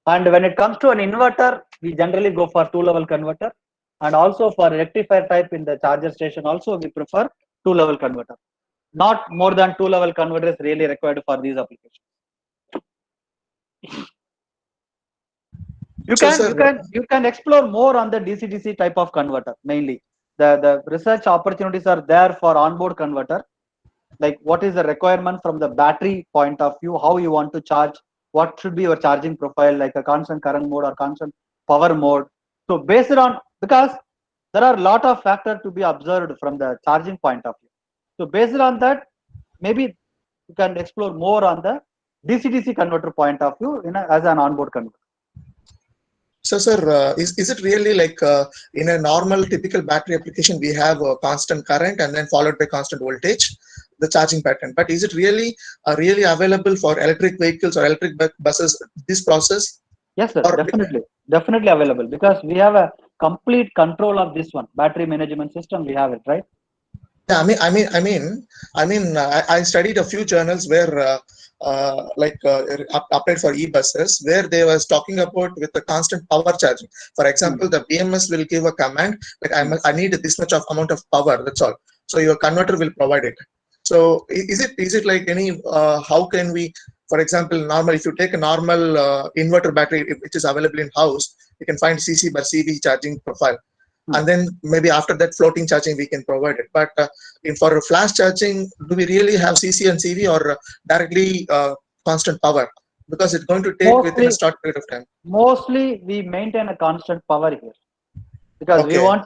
And when it comes to an inverter, we generally go for 2-level converter, and also for rectifier type in the charger station also we prefer 2-level converter. Not more than 2-level converter is really required for these applications. You can explore more on the DC-DC type of converter mainly. The research opportunities are there for onboard converter. Like what is the requirement from the battery point of view, how you want to charge, what should be your charging profile, like a constant current mode or constant power mode. So based on, because there are a lot of factors to be observed from the charging point of view. So based on that, maybe you can explore more on the DC-DC converter point of view as an onboard converter. So, sir, is it really like in a normal typical battery application, we have a constant current and then followed by constant voltage, the charging pattern. But is it really available for electric vehicles or electric buses, this process? Yes, sir, definitely available, because we have a complete control of this one, battery management system, we have it, right? Yeah, I studied a few journals where applied for e-buses, where they was talking about with the constant power charging. For example, the BMS will give a command like I need this much of amount of power. That's all. So your converter will provide it. So is it like any? How can we? For example, normal, if you take a normal inverter battery which is available in house, you can find CC by CV charging profile. And then maybe after that floating charging we can provide it. But for flash charging, do we really have CC and CV, or directly constant power? Because it's going to take within a short period of time. Mostly we maintain a constant power here, because we want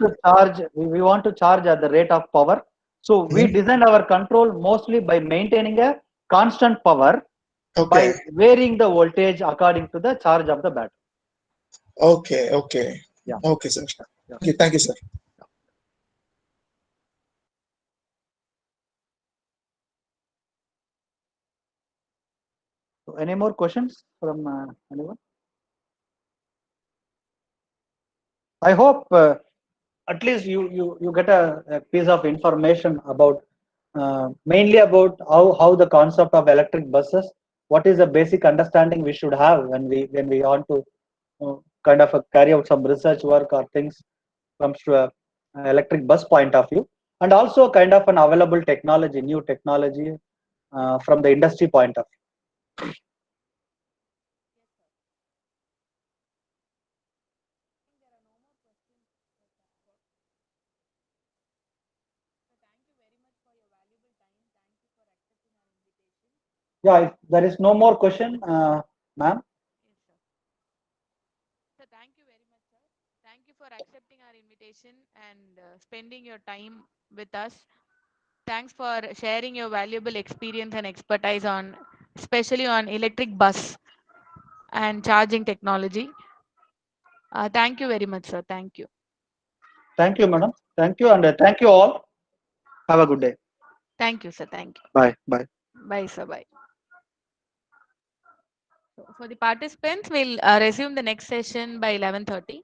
to charge at the rate of power. So we design our control mostly by maintaining a constant power by varying the voltage according to the charge of the battery. Okay. Yeah. Okay, sir. Yeah. Okay, thank you, sir. So any more questions from anyone? I hope at least you get a piece of information about mainly about how the concept of electric buses. What is the basic understanding we should have when we want to kind of carry out some research work or things comes to a electric bus point of view. and also kind of an available technology, new technology from the industry point of view. Yeah, if there is no more question, ma'am. Yes, sir. So thank you very much, sir. Thank you for accepting our invitation and spending your time with us. Thanks for sharing your valuable experience and expertise on, especially on electric bus and charging technology. Thank you very much, sir. Thank you. Thank you, madam. Thank you, and thank you all. Have a good day. Thank you, sir. Thank you. Bye. Bye. Bye, sir. Bye. So for the participants, we'll resume the next session by 11:30.